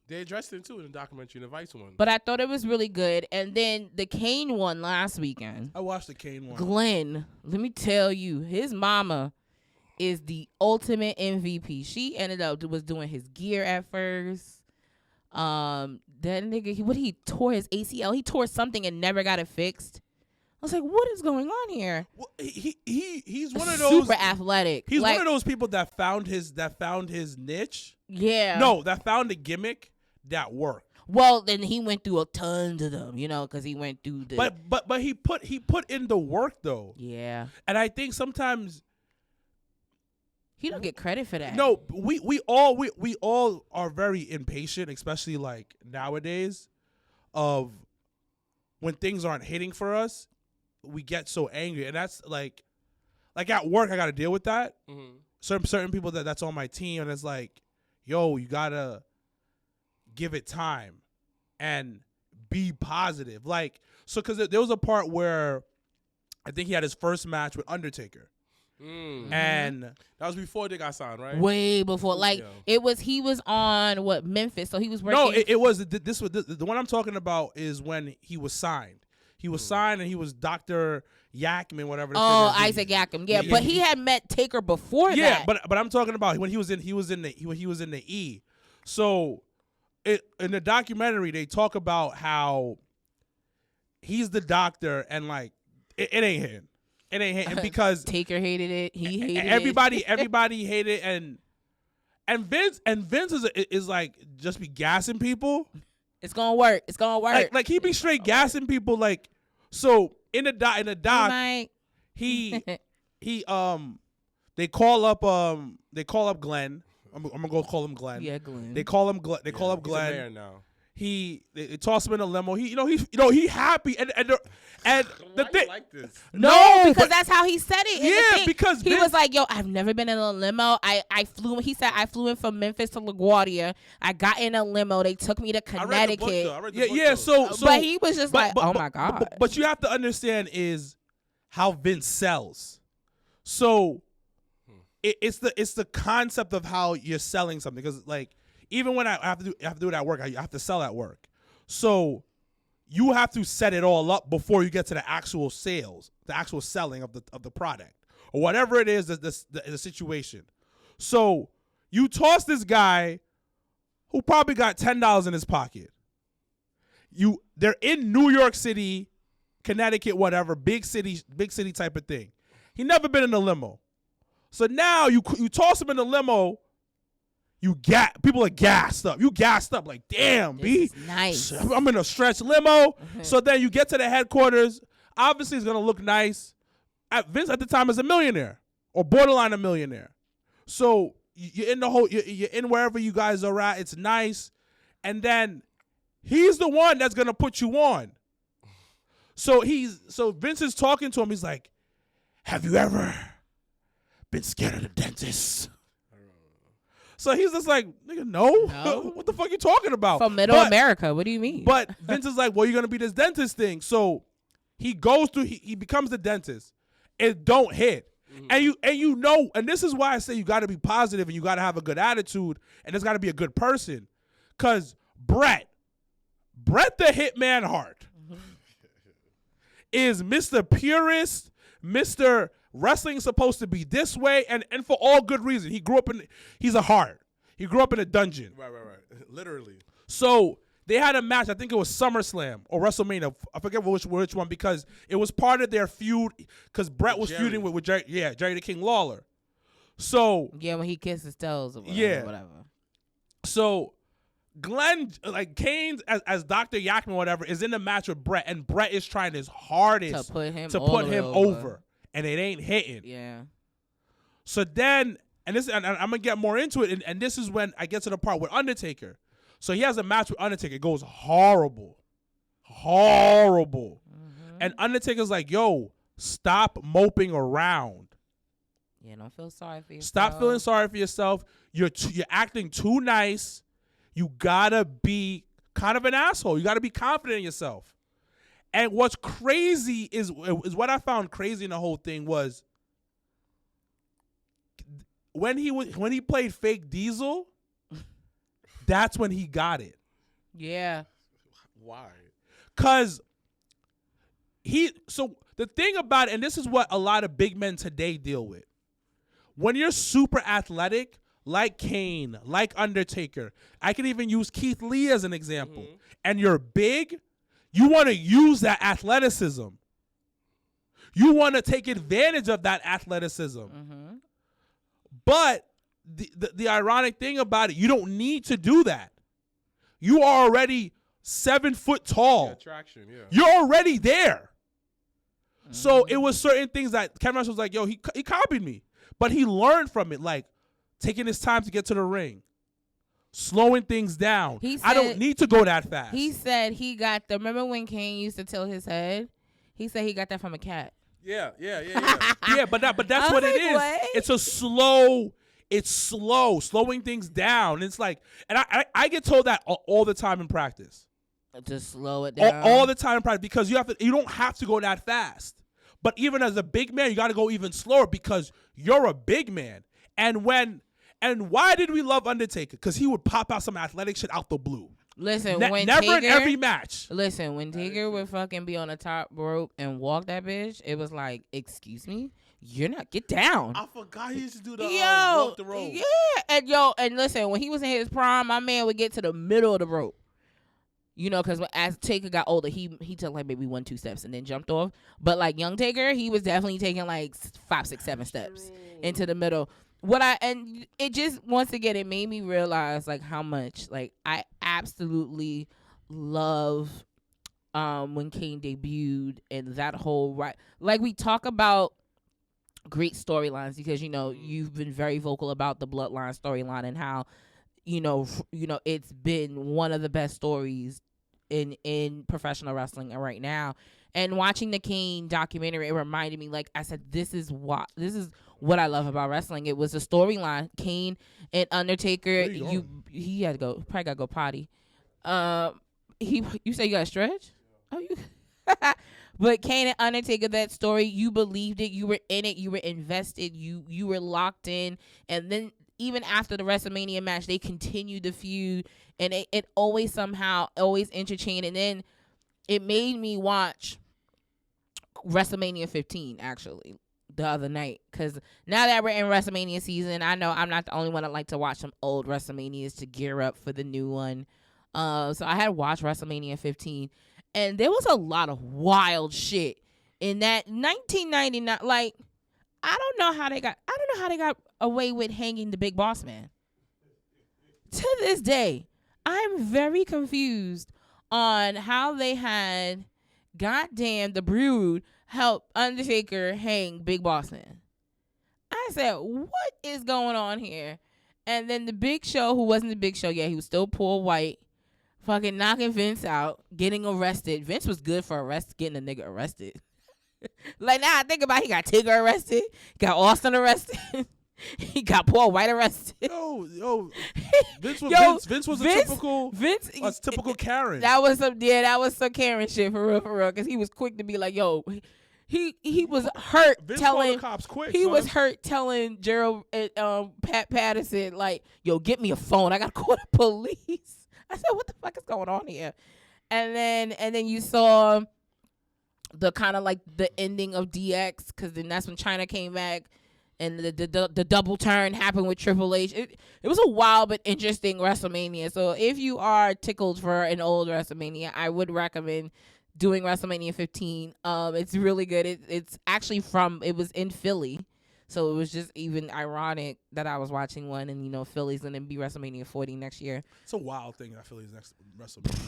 They addressed it too in the documentary, in the Vice one. But I thought it was really good. And then the Kane one last weekend. I watched the Kane one. Glenn, let me tell you, his mama is the ultimate MVP. She ended up was doing his gear at first. That nigga, he tore his ACL. He tore something and never got it fixed. I was like, what is going on here? Well, he's one of those super athletic. He's one of those people that found his niche. Yeah. No, that found a gimmick that worked. Well, then he went through a ton of them, because he went through the. But he put in the work though. Yeah. And I think sometimes He don't get credit for that. No, we all are very impatient, especially like nowadays, of when things aren't hitting for us. We get so angry, and that's like at work, I got to deal with that. Mm-hmm. Certain people that's on my team, and it's like, yo, you gotta give it time and be positive. Like, so because there was a part where I think he had his first match with Undertaker. Mm. And that was before they got signed, right? Way before. Like, he was on Memphis, so he was working. No, it was the one I'm talking about is when he was signed. He was signed, and he was Dr. Yakman, whatever. Oh, Isaac Yakum. Yeah, but he had met Taker before that. Yeah, but I'm talking about when he was in the E. So in the documentary, they talk about how he's the doctor, and like it ain't him. It ain't him because Taker hated it. He hated everybody. Everybody hated it, and Vince is like just be gassing people. It's gonna work. It's gonna work. Like he be straight gassing people. Like, so in the doc, he they call up Glenn. I'm gonna go call him Glenn. Yeah, Glenn. They call him Glenn. They call up Glenn. He's a mayor now. They toss him in a limo. He happy and the thing. Like this? No, because that's how he said it. Yeah, because he was like, "Yo, I've never been in a limo. I flew." He said, "I flew in from Memphis to LaGuardia. I got in a limo. They took me to Connecticut." I read the book, yeah. So, but he was just "Oh my god!" But you have to understand is how Vince sells. So it's the concept of how you're selling something, because like. Even when I have to do it at work, I have to sell at work. So you have to set it all up before you get to the actual sales, the actual selling of the product or whatever it is, the situation. So you toss this guy who probably got $10 in his pocket. They're in New York City, Connecticut, whatever, big city type of thing. He never been in a limo. So now you toss him in a limo. People are gassed up. You gassed up like, damn, this is nice. I'm in a stretch limo. Mm-hmm. So then you get to the headquarters. Obviously, it's gonna look nice. Vince at the time is a millionaire or borderline a millionaire. So you're in you're in wherever you guys are at. It's nice, and then he's the one that's gonna put you on. So Vince is talking to him. He's like, "Have you ever been scared of the dentist?" So he's just like, nigga, no. What the fuck you talking about? From Middle America, what do you mean? But Vince is like, well, you're gonna be this dentist thing. So he goes through. He becomes the dentist. It don't hit, mm-hmm. and this is why I say you got to be positive and you got to have a good attitude and there's got to be a good person, cause Bret the Hitman Hart mm-hmm. is Mr. Purist, Mr. Wrestling's supposed to be this way, and for all good reason. He's a heart. He grew up in a dungeon. Right. Literally. So they had a match, I think it was SummerSlam or WrestleMania. I forget which one, because it was part of their feud, because Bret was feuding with Jerry the King Lawler. So yeah, when he kissed his toes or whatever. So Glenn, like Kane as Dr. Yakman, whatever, is in the match with Bret, and Bret is trying his hardest to put him over. And it ain't hitting. Yeah. So then, and I'm gonna get more into it, and this is when I get to the part with Undertaker. So he has a match with Undertaker. It goes horrible. Mm-hmm. And Undertaker's like, yo, stop moping around. Yeah, don't feel sorry for yourself. Stop feeling sorry for yourself. You're acting too nice. You gotta be kind of an asshole. You gotta be confident in yourself. And what's crazy is what I found crazy in the whole thing was when he played fake Diesel, that's when he got it. Yeah. Why? Cause so the thing about it, and this is what a lot of big men today deal with. When you're super athletic, like Kane, like Undertaker, I can even use Keith Lee as an example, mm-hmm. and you're big, you want to use that athleticism. You want to take advantage of that athleticism. Mm-hmm. But the ironic thing about it, you don't need to do that. You are already 7 foot tall. Attraction, yeah. You're already there. Mm-hmm. So it was certain things that Kevin Nash was like, yo, he copied me. But he learned from it, like taking his time to get to the ring, slowing things down. I don't need to go that fast. He said he got remember when Kane used to tilt his head? He said he got that from a cat. Yeah. Yeah, but that's what it is. What? It's slowing things down. It's like, and I get told that all the time in practice. To slow it down. All the time in practice, because you don't have to go that fast. But even as a big man, you got to go even slower because you're a big man. And why did we love Undertaker? Because he would pop out some athletic shit out the blue. Listen, never Taker, in every match. Listen, when Taker would fucking be on the top rope and walk that bitch, it was like, excuse me, get down. I forgot he used to do the walk the rope. Yeah, and listen, when he was in his prime, my man would get to the middle of the rope. You know, because as Taker got older, he took like maybe 1-2 steps and then jumped off. But like young Taker, he was definitely taking like 5, 6, 7 steps into the middle. And it just, once again, it made me realize like how much like I absolutely love when Kane debuted and that whole like we talk about great storylines because you've been very vocal about the Bloodline storyline and how you know it's been one of the best stories in professional wrestling right now. And watching the Kane documentary, it reminded me, like I said, this is what I love about wrestling. It was a storyline. Kane and Undertaker, he had to go, probably got to go potty. You say you got to stretch? Oh, you. But Kane and Undertaker, that story, you believed it, you were in it, you were invested, you were locked in, and then even after the WrestleMania match, they continued the feud, and it always interchanged, and then it made me watch WrestleMania 15 actually the other night, because now that we're in WrestleMania season, I know I'm not the only one that like to watch some old WrestleManias to gear up for the new one. So I had watched WrestleMania 15, and there was a lot of wild shit in that 1999. Like, I don't know how they got away with hanging the Big Boss Man. To this day, I'm very confused on how they had goddamn the Brood help Undertaker hang Big Boss Man. I said, what is going on here? And then the Big Show, who wasn't the Big Show yet, he was still Paul White, fucking knocking Vince out, getting arrested. Vince was good for getting a nigga arrested. Like, now I think about it, he got Tigger arrested, got Austin arrested. He got Paul White arrested. Yo, Vince was a typical Karen. That was some Karen shit for real, because he was quick to be like, yo, he was hurt Vince telling the cops quick. He was hurt telling Gerald Pat Patterson, like, yo, get me a phone, I gotta call the police. I said, what the fuck is going on here? And then you saw the kind of like the ending of DX, because then that's when China came back. And the double turn happened with Triple H. It was a wild but interesting WrestleMania. So if you are tickled for an old WrestleMania, I would recommend doing WrestleMania 15. It's really good. It's actually it was in Philly. So it was just even ironic that I was watching one, and Philly's going to be WrestleMania 40 next year. It's a wild thing that Philly's next WrestleMania.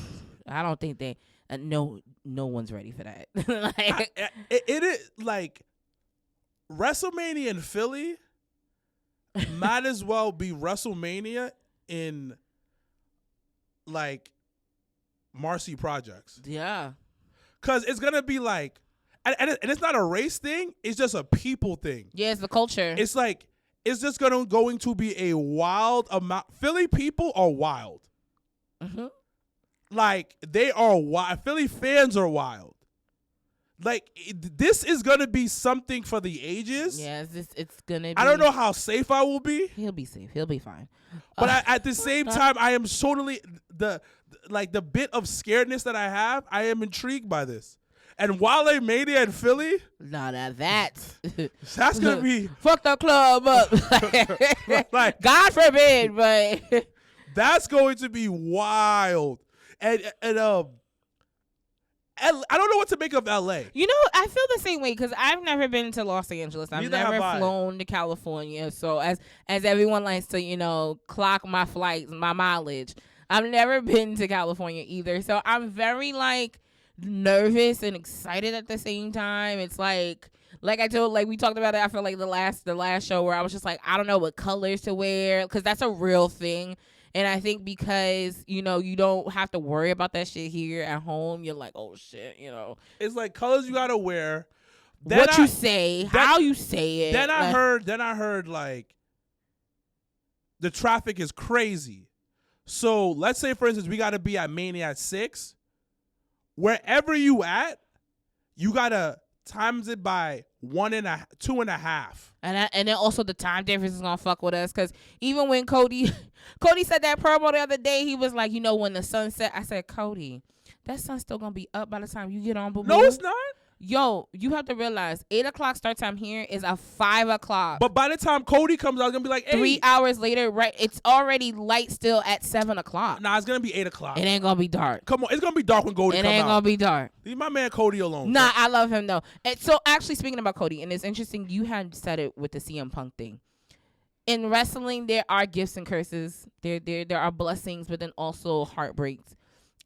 I don't think no one's ready for that. It is like WrestleMania in Philly might as well be WrestleMania in like Marcy Projects. Yeah. Because it's going to be like, and it's not a race thing, it's just a people thing. Yeah, it's the culture. It's like, it's just going to be a wild amount. Philly people are wild. Mm-hmm. Like, they are wild. Philly fans are wild. Like, this is going to be something for the ages. Yeah, it's going to be. I don't know how safe I will be. He'll be safe. He'll be fine. But at the same time, I am totally, the bit of scaredness that I have, I am intrigued by this. And Wale Mania in Philly. No, that's going to be. Fuck the club up. Like, God forbid, but. That's going to be wild. And I don't know what to make of LA. I feel the same way because I've never been to Los Angeles. I've never flown to California. So as everyone likes to, clock my flights, my mileage, I've never been to California either. So I'm very nervous and excited at the same time. It's like like we talked about it. I feel like the last show where I was just like, I don't know what colors to wear, because that's a real thing. And I think because, you don't have to worry about that shit here at home. You're like, oh shit, It's like colors you gotta wear. You say, how you say it. Then I heard like the traffic is crazy. So let's say, for instance, we gotta be at Mania at 6. Wherever you at, you gotta times it by 2.5. And then also the time difference is gonna fuck with us, because even when Cody said that promo the other day, he was like, when the sun set, I said, Cody, that sun's still gonna be up by the time you get on. Boo-boo. No, it's not. Yo, you have to realize 8:00 start time here is a 5:00. But by the time Cody comes out, it's gonna be like 8. 3 hours later, right? It's already light still at 7:00. Nah, it's gonna be 8:00. It ain't gonna be dark. Come on, it's gonna be dark when Cody comes out. It ain't gonna be dark. Leave my man Cody alone. Nah, I love him though. And so actually, speaking about Cody, and it's interesting, you had said it with the CM Punk thing. In wrestling, there are gifts and curses. There are blessings, but then also heartbreaks.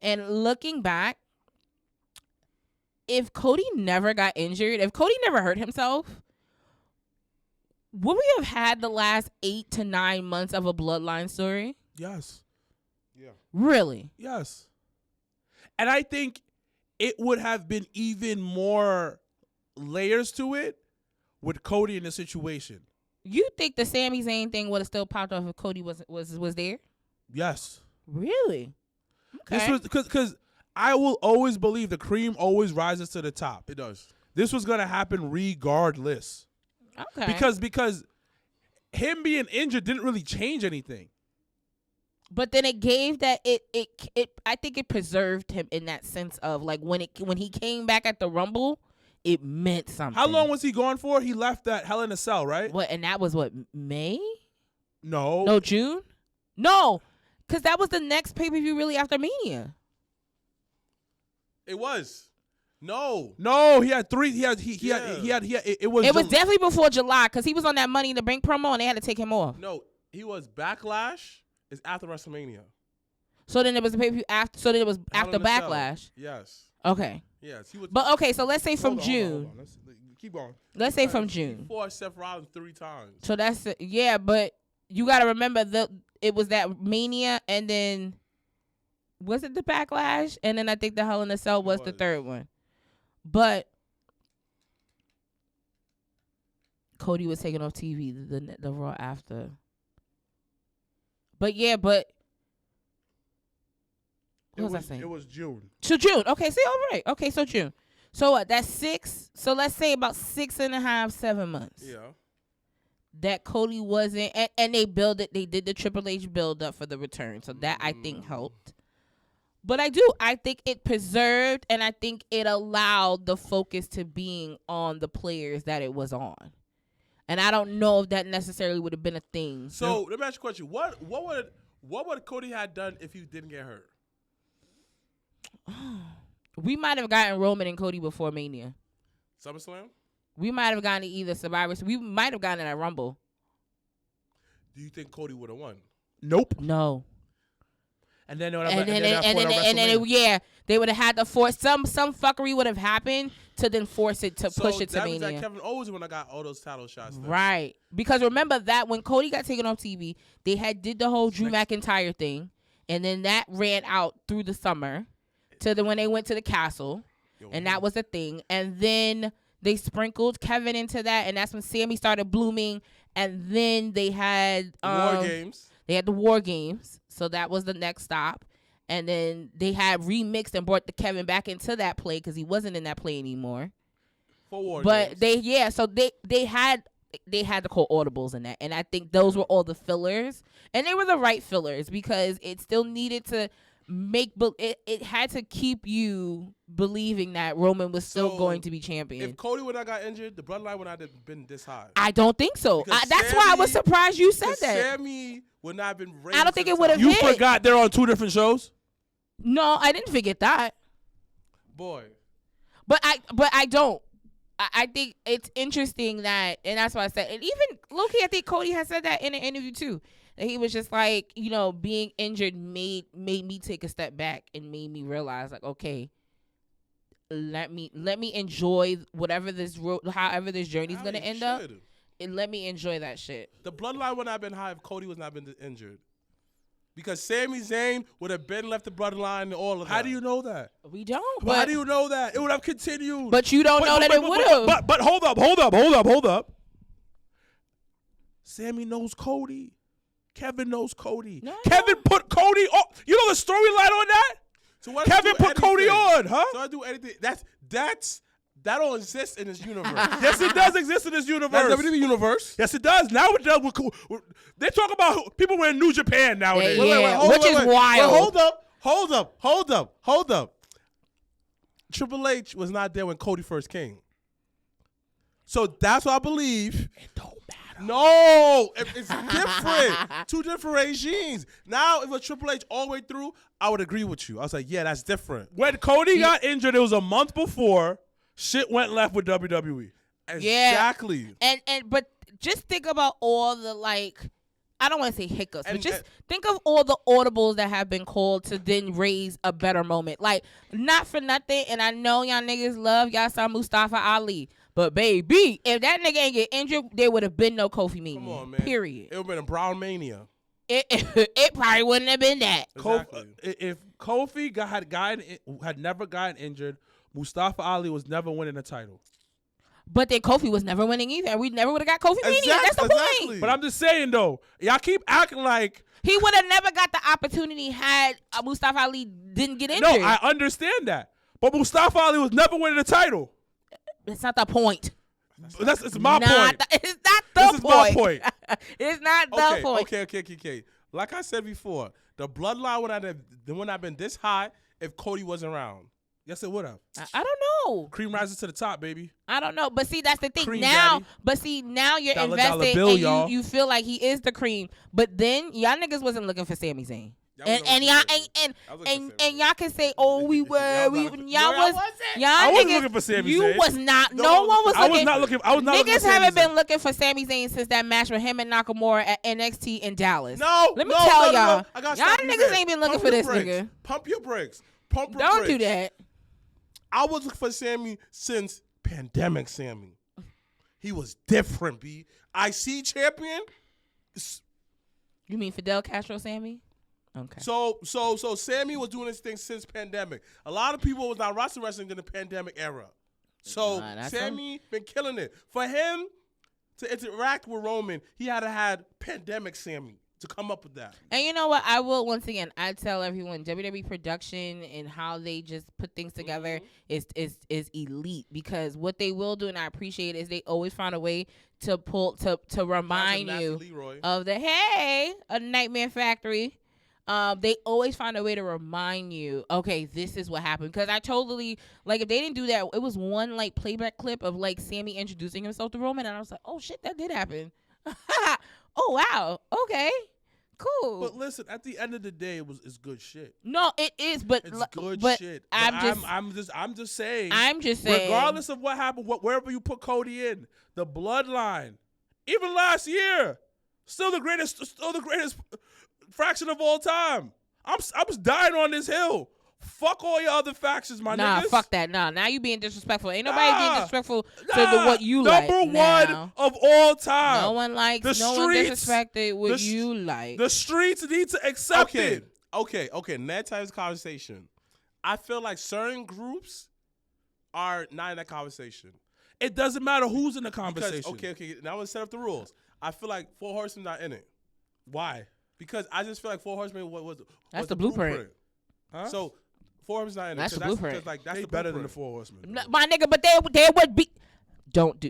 And looking back, if Cody never got injured, if Cody never hurt himself, would we have had the last 8 to 9 months of a Bloodline story? Yes. Yeah. Really? Yes. And I think it would have been even more layers to it with Cody in the situation. You think the Sami Zayn thing would have still popped off if Cody was there? Yes. Really? Okay. This was because I will always believe the cream always rises to the top. It does. This was gonna happen regardless. Okay. Because him being injured didn't really change anything. But then it gave that it I think it preserved him in that sense of like when he came back at the Rumble, it meant something. How long was he gone for? He left that Hell in a Cell, right? What? And that was what, May? No, June? No, because that was the next pay-per-view really after Mania. It was. No, he had 3. He had. It was. It was definitely before July, because he was on that Money in the Bank promo and they had to take him off. No, he was Backlash. Is after WrestleMania. So then it was a pay-per-view after. So then it was Hell after in a Cell. Backlash. Yes. Okay. Yes, he was. But okay, so let's say from Hold on, June. hold on. Let's keep going. Let's say from June. He fought Seth Rollins 3 times. So that's yeah, but you got to remember it was that Mania, and then was it the Backlash, and then I think the Hell in a Cell was the third one. But Cody was taken off TV the Raw after. But what was I saying? It was June. So June. Okay, see, all right. Okay, so June. So what? That's 6. So let's say about 6.5, 7 months. Yeah. That Cody wasn't, and they build it. They did the Triple H build up for the return, so that I think helped. But I think it preserved, and I think it allowed the focus to being on the players that it was on. And I don't know if that necessarily would have been a thing. So let me ask you a question: What would Cody had done if he didn't get hurt? We might have gotten Roman and Cody before Mania. SummerSlam? We might have gotten either Survivor. We might have gotten it at Rumble. Do you think Cody would have won? Nope. No. And then they would have had to force some fuckery would have happened to then force it to push it to that Mania. was like Kevin Owens when I got all those title shots. Then. Right. Because remember that when Cody got taken off TV, they did the whole Drew McIntyre thing, and then that ran out through the summer to when they went to the castle, and that was a thing. And then they sprinkled Kevin into that, and that's when Sammy started blooming. And then they had War Games. They had the War Games, so that was the next stop. And then they had remixed and brought the Kevin back into that play because he wasn't in that play anymore. For War Games. But they had the call audibles in that, and I think those were all the fillers, and they were the right fillers because it still needed to it had to keep you believing that Roman was still going to be champion. If Cody would have got injured, the bloodline would not have been this high. I don't think so. That's why I was surprised you said that. Sammy would not have been raised. I don't think it would have. You forgot they're on 2 different shows? No, I didn't forget that. Boy. But I don't. I think it's interesting that, and that's why I said, and even Loki, I think Cody has said that in an interview too. That he was just like, being injured made me take a step back and made me realize, like, okay, let me enjoy whatever this road, however this journey's gonna end up, and let me enjoy that shit. The bloodline would not have been high if Cody was not been injured. Because Sami Zayn would have been left the bloodline and all of that. How do you know that? We don't. But how do you know that? It would have continued. But you don't know that it would have. But hold up. Sami knows Cody. Kevin knows Cody. No, Kevin put Cody on. You know the storyline on that? So what Kevin put Cody on, huh? So I do anything. That don't exist in this universe. Yes, it does exist in this universe. That's WWE universe. Yes, it does. Now it does. They talk about people wearing New Japan nowadays. Which is wild. Hold up. Triple H was not there when Cody first came. So that's what I believe. It don't matter. No, it's different. Two different regimes. Now, if a Triple H all the way through, I would agree with you. I was like, yeah, that's different. When Cody got injured, it was a month before shit went left with WWE. Exactly. Yeah. But just think about all the I don't want to say hiccups, but just think of all the audibles that have been called to then raise a better moment. Not for nothing, and I know y'all niggas love y'all saw Mustafa Ali, but baby, if that nigga ain't get injured, there would have been no Kofi Mania. Come on, man. Period. It would have been a Brown Mania. It probably wouldn't have been that. Exactly. If Kofi had never gotten injured, Mustafa Ali was never winning a title. But then Kofi was never winning either. We never would have got Kofi Mania. That's the point. But I'm just saying, though, y'all keep acting like he would have never got the opportunity had Mustafa Ali didn't get injured. No, I understand that. But Mustafa Ali was never winning a title. It's not the point. It's my point. It's not the point. This is my point. It's not the point. Okay. Like I said before, the bloodline would have been this high if Cody wasn't around. Yes, it would have. I don't know. Cream rises to the top, baby. I don't know. But see, that's the thing. Cream now, daddy. Now you're Dollar invested bill, and y'all. you feel like he is the cream. But then y'all niggas wasn't looking for Sami Zayn. And y'all can say, oh, we were. I wasn't looking for Sami Zayn. You was not. No one was looking. I was not looking. Niggas haven't been looking for Sami Zayn since that match with him and Nakamura at NXT in Dallas. Let me tell y'all. Y'all niggas ain't been looking for this nigga. Pump your brakes. Don't do that. I was looking for Sammy since pandemic Sammy. He was different, B. IC champion. You mean Fidel Castro Sammy? Okay. So Sammy was doing this thing since pandemic. A lot of people was not wrestling in the pandemic era. So Sammy been killing it. For him to interact with Roman, he had to have pandemic Sammy to come up with that. And you know what? I will once again. I tell everyone WWE production and how they just put things together is elite, because what they will do, and I appreciate it, is they always find a way to remind you of a Nightmare Factory. They always find a way to remind you, okay, this is what happened. Because I totally, if they didn't do that, it was one, playback clip of, Sammy introducing himself to Roman, and I was like, oh, shit, that did happen. Oh, wow. Okay. Cool. But listen, at the end of the day, it's good shit. No, it is, but it's good shit. I'm just saying. Regardless of what happened, wherever you put Cody in, the bloodline, even last year, still the greatest fraction of all time. I was dying on this hill. Fuck all your other factions, my niggas. Nah, fuck that. Nah, now you being disrespectful. Ain't nobody being disrespectful to what you like. Number one of all time. No one likes, no one disrespected what you like. The streets need to accept it. Okay. Next time's conversation. I feel like certain groups are not in that conversation. It doesn't matter who's in the conversation. Because, okay. Now let's set up the rules. I feel like Four Horsemen not in it. Why? Because I just feel like Four Horsemen was That's the blueprint. Huh? So Four Horsemen not in it. That's the blueprint. That's the better than the Four Horsemen. My nigga, but they would be.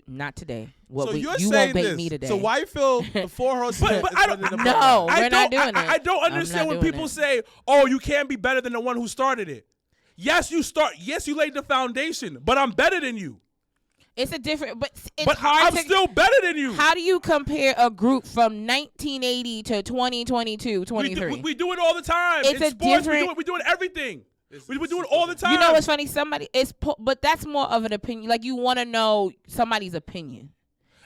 Not today. You won't bait me today. So why you feel the Four Horsemen? But I don't. No, we're not doing it. I don't understand when people say, "Oh, you can't be better than the one who started it." Yes, you laid the foundation, but I'm better than you. It's a different, but I'm still better than you. How do you compare a group from 1980 to 2022, 23? We do it all the time. It's in sports, we do it everything. We do it all the time. You know what's funny? But that's more of an opinion. You want to know somebody's opinion,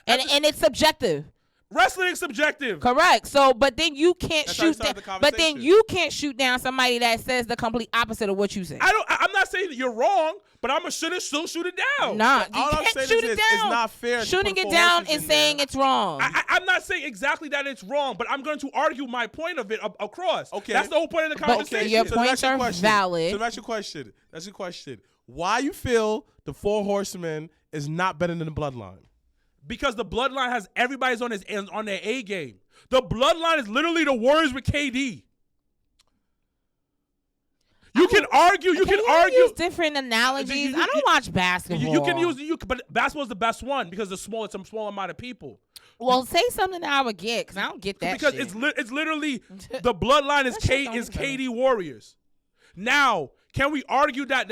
and it's subjective. Wrestling is subjective. Correct. So, but then you can't That's how you shoot start down. the But then conversation. you can't shoot down somebody that says the complete opposite of what you say. I'm not saying that you're wrong, but I'm gonna still shoot it down. Nah, you All I'm can't saying shoot is it it's down. not fair to Shooting put it four down horses and in saying there. it's wrong. I'm not saying exactly that it's wrong, but I'm going to argue my point of it across. Okay. That's the whole point of the But conversation. your So points that's your are question. valid. So that's your question. That's your question. Why you feel the Four Horsemen is not better than the Bloodline? Because the Bloodline has everybody's on their A game. The Bloodline is literally the Warriors with KD. You can argue. You can argue. Use different analogies. I don't watch basketball. You can use but basketball's the best one because it's a small amount of people. Well, say something that I would get because I don't get that. Because shit. it's literally the Bloodline is That shit don't is matter. KD Warriors. Now, can we argue that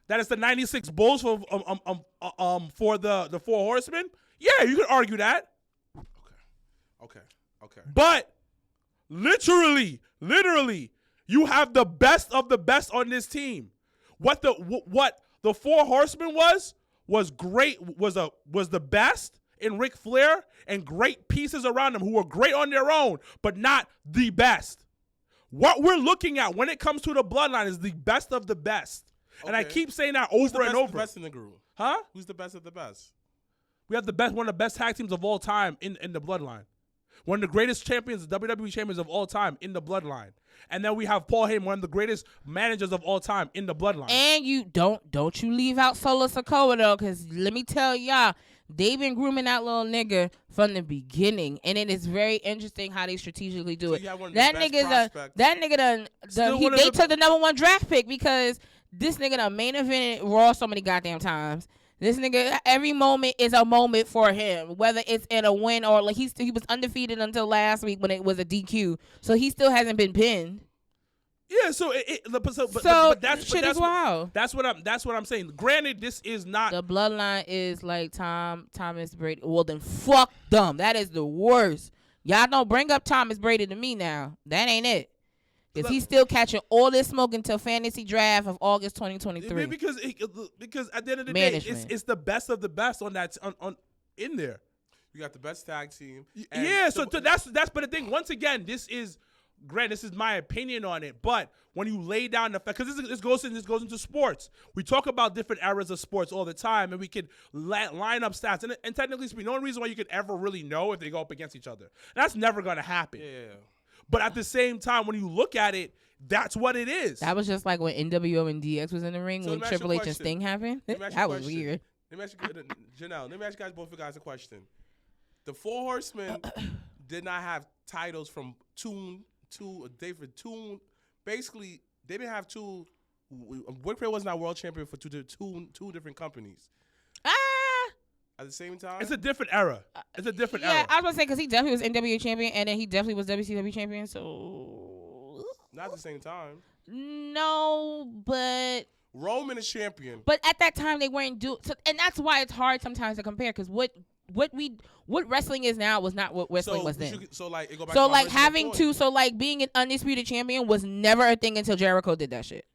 it's the 96 Bulls for the Four Horsemen? Yeah, you could argue that. Okay. But literally, you have the best of the best on this team. What the Four Horsemen was great, was the best in Ric Flair and great pieces around them who were great on their own, but not the best. What we're looking at when it comes to the Bloodline is the best of the best. And I Okay. keep saying that Who's the over and best of over. the best in the group? Huh? Who's the best of the best? We have one of the best tag teams of all time in the Bloodline. One of the greatest champions, WWE champions of all time in the Bloodline. And then we have Paul Heyman, one of the greatest managers of all time in the Bloodline. And you don't you leave out Solo Sikoa though, because let me tell y'all, they've been grooming that little nigga from the beginning, and it is very interesting how they strategically do So it. you have one of the That best nigga done Still one of they the- took the #1 draft pick because this nigga done main evented Raw so many goddamn times. This nigga, every moment is a moment for him, whether it's in a win or like he was undefeated until last week when it was a DQ, so he still hasn't been pinned. Yeah, so Shit is wild. That's what I'm saying. Granted, this is not The Bloodline is like Thomas Brady. Well, then fuck them. That is the worst. Y'all don't bring up Thomas Brady to me now. That ain't it. Because he's still catching all this smoke until fantasy draft of August 2023. because at the end of the Management. day, it's the best of the best on that on in there. You got the best tag team. and Yeah, so that's but the thing. Once again, this is my opinion on it. But when you lay down the fact, because this goes into sports, we talk about different eras of sports all the time, and we could line up stats. And technically speaking, the only reason why you could ever really know if they go up against each other, that's never gonna happen. Yeah. But at the same time, when you look at it, that's what it is. That was just like when NWO and DX was in the ring So when let me ask you Triple a H and question. Sting happened. Let me ask you That a was question. weird. Let me ask you, Janelle. Let me ask you guys both of you guys a question. The Four Horsemen did not have titles from two different tune. Basically, they didn't have two. Ric Flair was not world champion for two different companies at the same time. It's a different era. It's a different Yeah, era. I was gonna say because he definitely was NWA champion and then he definitely was WCW champion. So Not at the same time. no, but Roman is champion. at that time they weren't and that's why it's hard sometimes to compare because what wrestling is now was not what wrestling was then. So like it go back So to my like original having point. being an undisputed champion was never a thing until Jericho did that shit.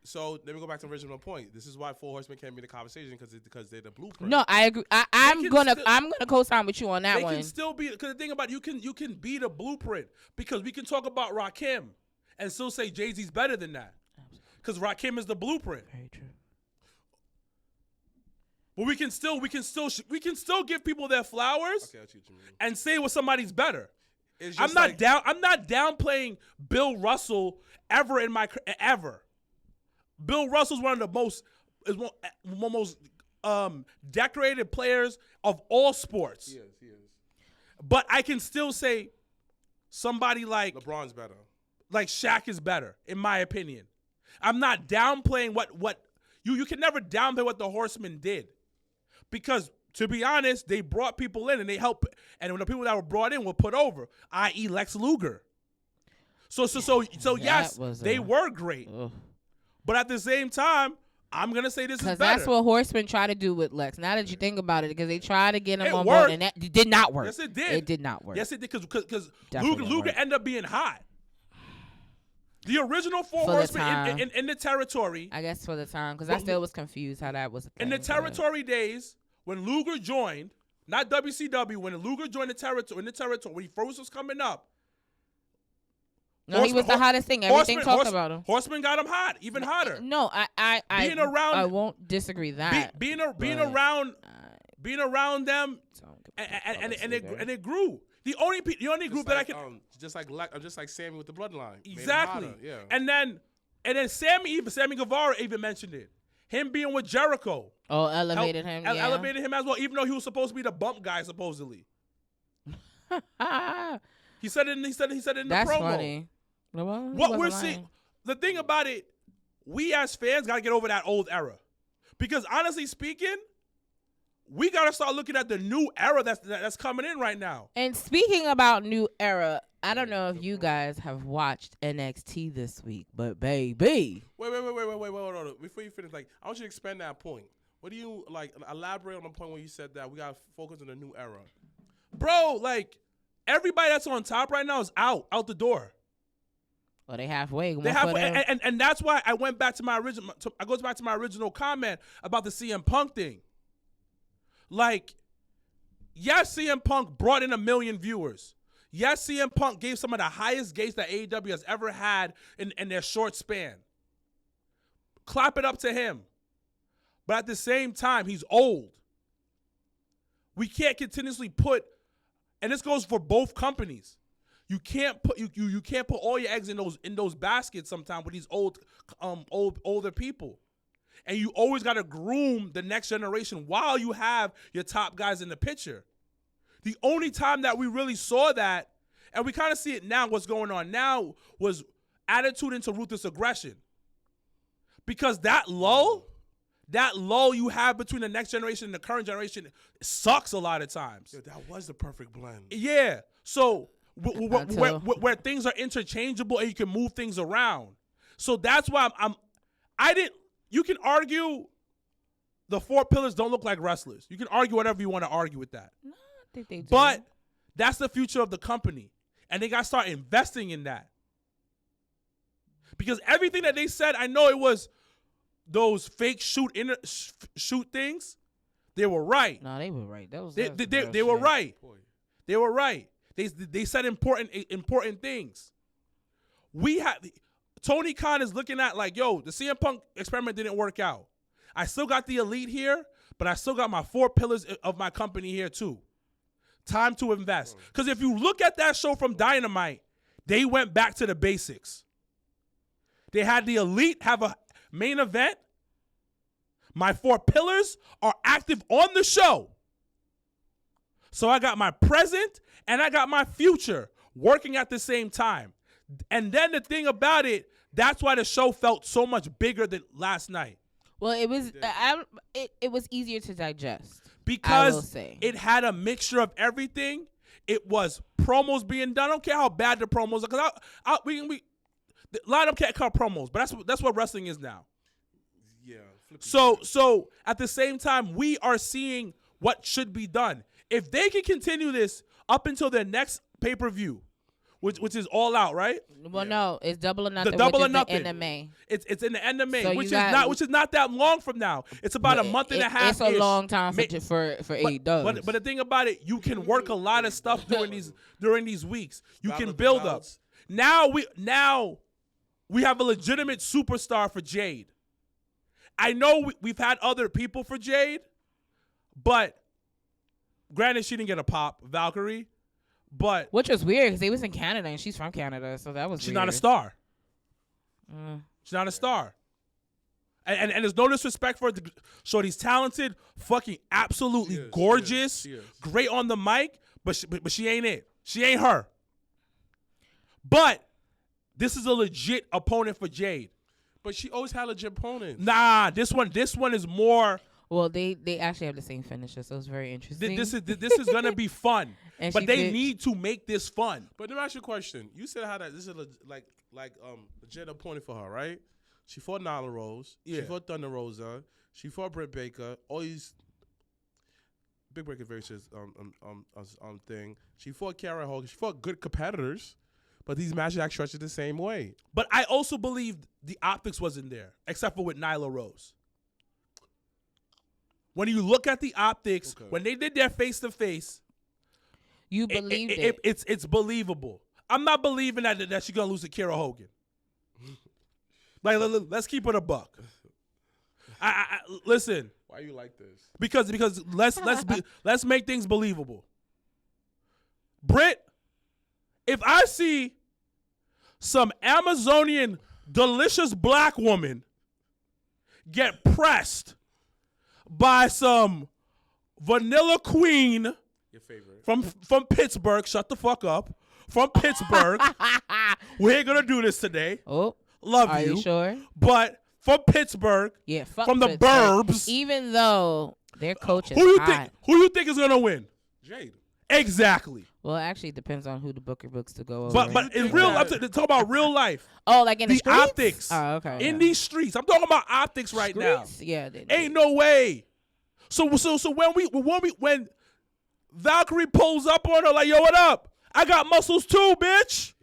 So let me go back to the original point. This is why Four Horsemen can't be the conversation because they're the blueprint. No, I agree. I'm can gonna still- co-sign with you on that They one. can still be, because the thing about you can be the blueprint, because we can talk about Rakim and still say Jay-Z's better than that, because Rakim is the blueprint. Very true. But we can still give people their flowers Okay, I see what you mean. and say what somebody's better. It's I'm just not like- I'm not downplaying Bill Russell ever in my ever. Bill Russell's one of the most decorated players of all sports. He is. But I can still say somebody like LeBron's better. Shaq is better, in my opinion. I'm not downplaying what you can never downplay what the Horsemen did. Because to be honest, they brought people in and they helped, and when the people that were brought in were put over, i.e. Lex Luger. So yes, they were great. Ugh. But at the same time, I'm gonna say this is Because better. that's what Horsemen try to do with Lex. Now that you think about it, because they tried to get him It on worked. board, and that did not work. Yes, it did. It did not work. Yes, it did, because Definitely Luger didn't work. ended up being hot. The original Four For the Horsemen time. in the territory, I guess for the time, because I still was confused how that was a thing. in the but- territory days, when Luger joined, not WCW. When Luger joined the territory, when he first was coming up. No, he was the hottest thing. Everything talked about him. Horsemen got him hot, even hotter. No, I won't disagree that. Being around them, and it grew. The only group that I can just like Sammy with the Bloodline. Exactly. Yeah. And then Sammy Guevara even mentioned it. Him being with Jericho. Oh, elevated him. Yeah. Elevated him as well, even though he was supposed to be the bump guy supposedly. He said it in the promo. That's funny. Well, what we're seeing, the thing about it, we as fans got to get over that old era. Because honestly speaking, we got to start looking at the new era that's coming in right now. And speaking about new era, I don't know if you guys have watched NXT this week, but baby. Wait, hold on. Before you finish, like, I want you to expand that point. What do you, like, elaborate on the point where you said that we got to focus on the new era? Bro, like, everybody that's on top right now is out the door. Well, they halfway. And that's why I went back to my original. I goes back to my original comment about the CM Punk thing. Like, yes, CM Punk brought in 1 million viewers. Yes, CM Punk gave some of the highest gates that AEW has ever had in their short span. Clap it up to him. But at the same time, he's old. We can't continuously put, and this goes for both companies. You can't put you can't put all your eggs in those baskets sometimes with these older people. And you always got to groom the next generation while you have your top guys in the picture. The only time that we really saw that, and we kind of see it now, what's going on now, was attitude into ruthless aggression. Because that lull you have between the next generation and the current generation sucks a lot of times. Yeah, that was the perfect blend. Yeah. So where things are interchangeable and you can move things around. So that's why you can argue the 4 pillars don't look like wrestlers. You can argue whatever you want to argue with that. No, I think they do. But that's the future of the company. And they got to start investing in that. Because everything that they said, I know it was those fake shoot things. They were right. No, they were right. They were right. They were right. They said important things. Tony Khan is looking at like, yo, the CM Punk experiment didn't work out. I still got the elite here, but I still got my 4 pillars of my company here too. Time to invest. Because if you look at that show from Dynamite, they went back to the basics. They had the elite have a main event. My 4 pillars are active on the show. So I got my present and I got my future working at the same time. And then the thing about it, that's why the show felt so much bigger than last night. Well, it was it was easier to digest. Because it had a mixture of everything. It was promos being done. I don't care how bad the promos are. Because a lot of them can't cut promos, but that's what wrestling is now. Yeah. So at the same time, we are seeing what should be done. If they can continue this up until their next pay-per-view, which is All Out, right? Well, no, it's Double or Nothing. The Double or Nothing. End of May. It's in the end of May, So which is not that long from now. It's about a month and a half. It's a long time for AEW. But the thing about it, you can work a lot of stuff during these weeks. You can build up. Now we have a legitimate superstar for Jade. I know we've had other people for Jade, but granted, she didn't get a pop, Valkyrie. But which was weird because they was in Canada and she's from Canada, so that was she's weird. Not a star. She's not a star. And there's no disrespect for her. Shorty's talented, fucking absolutely gorgeous, she is. Great on the mic, but she ain't it. She ain't her. But this is a legit opponent for Jade. But she always had legit opponents. Nah, this one is more. Well, they actually have the same finisher, so it's very interesting. This is gonna be fun, but they need to make this fun. But let me ask you a question. You said how that this is like legit opponent for her, right? She fought Nyla Rose. Yeah. She fought Thunder Rosa. She fought Britt Baker. All these Big Breaker versus thing. She fought Karen Hogan. She fought good competitors, but these matches act structured the same way. But I also believe the optics wasn't there, except for with Nyla Rose. when you look at the optics, when they did their face-to-face, you believed it. It's believable. I'm not believing that she's going to lose to Kiera Hogan. Like, let's keep it a buck. I listen. Why you like this? Because let's make things believable. Britt, if I see some Amazonian delicious black woman get pressed by some vanilla queen, your favorite, from Pittsburgh, shut the fuck up, from Pittsburgh, we ain't gonna do this today. Oh, love are you sure? But from Pittsburgh, yeah, from the Pittsburgh. burbs, even though their coach is who you hot. Who you think is gonna win? Jade. Exactly. Well, actually, it depends on who the booker books to go over. But in real, I'm talking about real life. Oh, like in the streets? Optics. Oh, okay. In these streets, I'm talking about optics right now. Yeah, ain't no way. So when Valkyrie pulls up on her like, yo, what up? I got muscles too, bitch.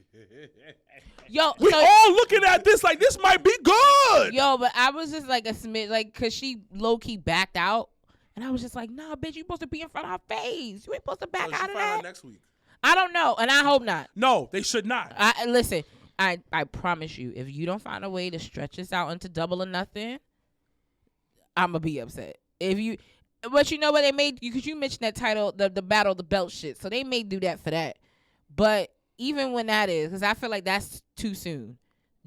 Yo, we all looking at this like this might be good. Yo, but I was just like a smidge, like, cause she low key backed out. And I was just like, nah, bitch, you supposed to be in front of her face. You ain't supposed to back out of that. Next week. I don't know, and I hope not. No, they should not. Listen, I promise you, if you don't find a way to stretch this out into Double or Nothing, I'm gonna be upset. But you know what they made? Because you mentioned that title, the battle of the belt shit. So they may do that for that. But even when that is, because I feel like that's too soon.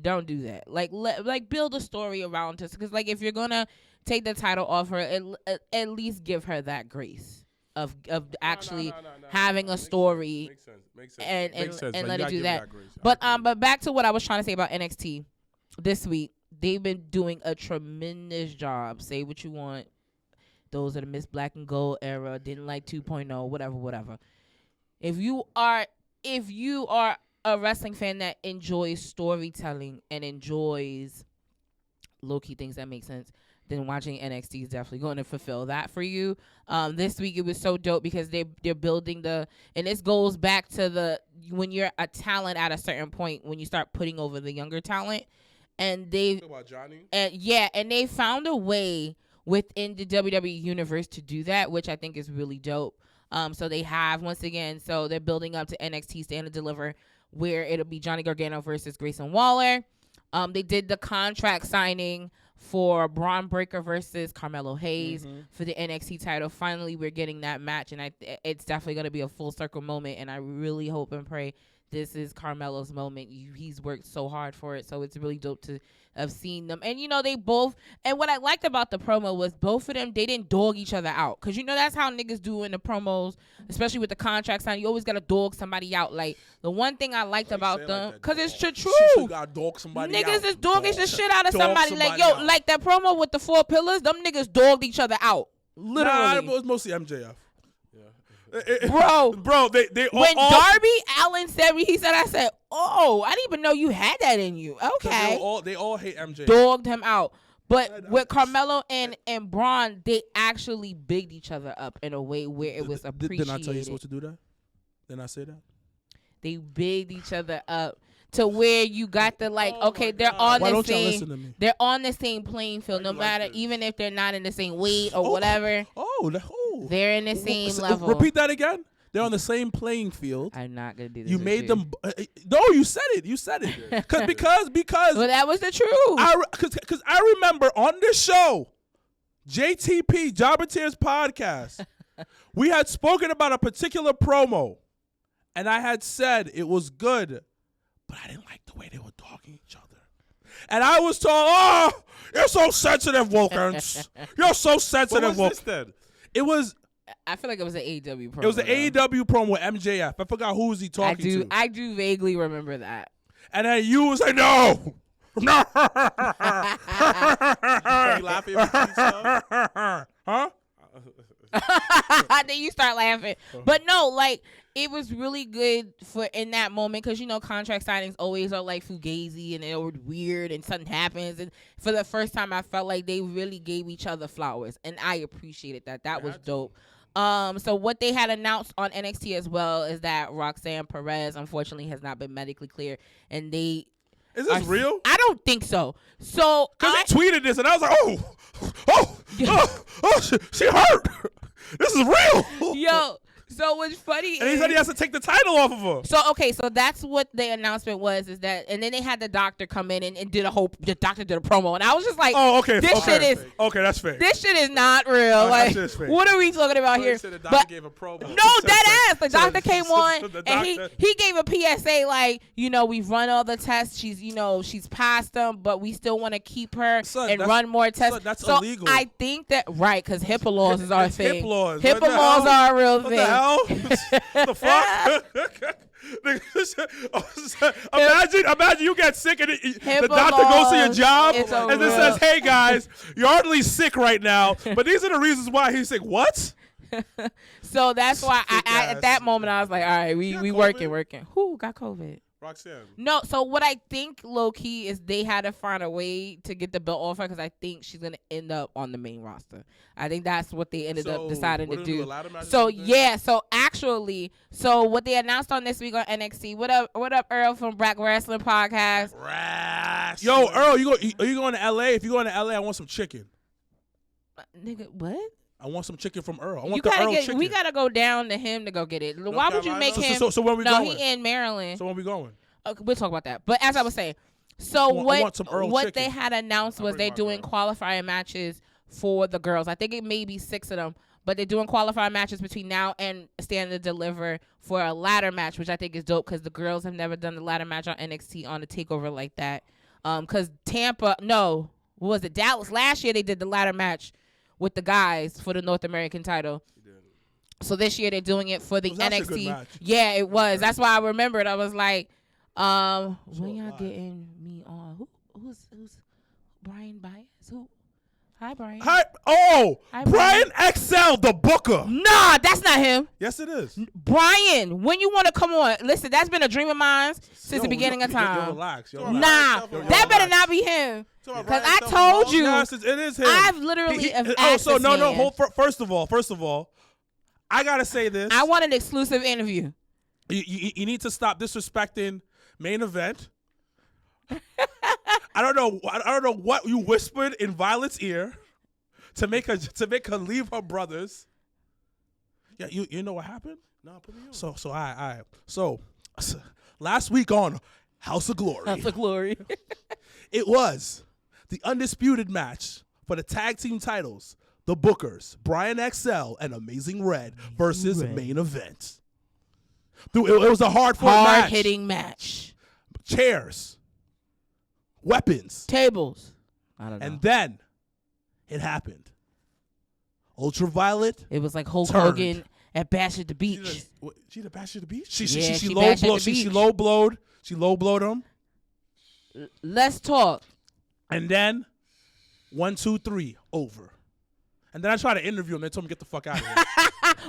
Don't do that. Like build a story around us. Because like if you're gonna take the title off her, at least give her that grace of actually having a story. Makes sense. And let it do that. But back to what I was trying to say about NXT this week. They've been doing a tremendous job. Say what you want. Those are the Miss Black and Gold era. Didn't like 2.0. Whatever. If you are a wrestling fan that enjoys storytelling and enjoys low-key things that make sense, then watching NXT is definitely going to fulfill that for you. This week it was so dope because they're building and this goes back to when you're a talent at a certain point, when you start putting over the younger talent, and about Johnny? And they found a way within the WWE universe to do that, which I think is really dope. So they have, once again, so they're building up to NXT Stand and Deliver, where it'll be Johnny Gargano versus Grayson Waller. They did the contract signing for Braun Breaker versus Carmelo Hayes for the NXT title. Finally, we're getting that match, and it's definitely going to be a full circle moment, and I really hope and pray this is Carmelo's moment. He's worked so hard for it, so it's really dope to have seen them. And, they both, and what I liked about the promo was both of them, they didn't dog each other out. Because, that's how niggas do in the promos, especially with the contract sign. You always got to dog somebody out. Like, the one thing I liked about them, because it's the truth. You got to dog somebody niggas out. is dogging the shit out of somebody. Like, yo, like that promo with the 4 pillars, them niggas dogged each other out. Literally. Nah, it was mostly MJF. Bro, they when Darby Allin said he said, I said, oh, I didn't even know you had that in you. Okay, they all hate MJ. Dogged him out, but with Carmelo and Braun, they actually bigged each other up in a way where it was appreciated. Didn't I tell you supposed to do that? Didn't I say that? They bigged each other up to where you got the okay, they're on the same. They're on the same playing field, no matter even if they're not in the same weight or whatever. They're in the same level. Repeat that again. They're on the same playing field. I'm not gonna do this. You made them. No, you said it. You said it. Because. Well, that was the truth. Because I remember on this show, JTP Jobbertears podcast, we had spoken about a particular promo, and I had said it was good, but I didn't like the way they were talking each other. And I was told, "Oh, you're so sensitive, Wilkins. You're so sensitive." What was this then? It was. I feel like it was an AEW promo. It was an AEW promo with MJF. I forgot who was he talking to. I do vaguely remember that. And then you was like, no. No. You laughing at stuff? Huh? Then you start laughing. But no, it was really good for in that moment because, contract signings always are fugazi and they're weird and something happens. And for the first time, I felt like they really gave each other flowers. And I appreciated that. That was dope. So what they had announced on NXT as well is that Roxanne Perez, unfortunately, has not been medically cleared. And is this real? I don't think so. So because he tweeted this and I was like, oh, she hurt. This is real. Yo. So what's funny and he said he has to take the title off of her. So that's what the announcement was, is that, and then they had the doctor come in and did the doctor did a promo, and I was just like, this shit is that's fake. This shit is not real. Like, what are we talking about here? The doctor gave a promo. No, dead ass. The doctor came on and he gave a PSA like, we've run all the tests. She's passed them, but we still want to keep her and run more tests. That's illegal. I think that because HIPAA laws is our thing. HIPAA laws are a real thing. The fuck? Imagine you get sick and the doctor goes to your job and then says, "Hey guys, you're hardly sick right now, but these are the reasons why." He's like, "What?" So that's why at that moment I was like, "All right, we working. Who got COVID?" Roxanne. No, so what I think low key is they had to find a way to get the belt off her, because I think she's gonna end up on the main roster. I think that's what they ended up deciding to do. So what they announced on this week on NXT. What up, Earl from Black Wrestling Podcast? Yo, Earl, are you going to LA? If you going to LA, I want some chicken. Nigga, what? I want some chicken from Earl. I want the Earl chicken. We gotta go down to him to go get it. Why would you make him? So where we going? No, he in Maryland. So when we going? Okay, we'll talk about that. But as I was saying, what they had announced was they're doing qualifying matches for the girls. I think it may be 6 of them, but they're doing qualifying matches between now and Stand to Deliver for a ladder match, which I think is dope because the girls have never done the ladder match on NXT on a takeover like that. Because Dallas last year they did the ladder match with the guys for the North American title. So this year they're doing it for the NXT. Yeah, it was. That's why I remembered. I was like, when y'all getting me on? Who's Brian Bias? Who? Hi, Brian. Hi. Oh, Hi, Brian XL, the booker. Nah, that's not him. Yes, it is. Brian, when you want to come on, listen, that's been a dream of mine since the beginning of time. Relax. That better not be him. Because I told you. Yes, it is him. I've literally asked this man. First of all, I got to say this. I want an exclusive interview. You need to stop disrespecting Main Event. I don't know what you whispered in Violet's ear to make her leave her brothers. Yeah, you know what happened? No, put me on. So last week on House of Glory. House of Glory. It was the undisputed match for the tag team titles. The Bookers, Brian XL and Amazing Red versus Main Event. It was a hard-hitting match. Chairs. Weapons. Tables. I don't know. And then it happened. Ultraviolet. It was like Hulk Hogan at Bash at the Beach. She the Bash at the Beach? She low blowed. She low blowed him. Let's talk. And then 1, 2, 3 over. And then I tried to interview him. They told me get the fuck out of here.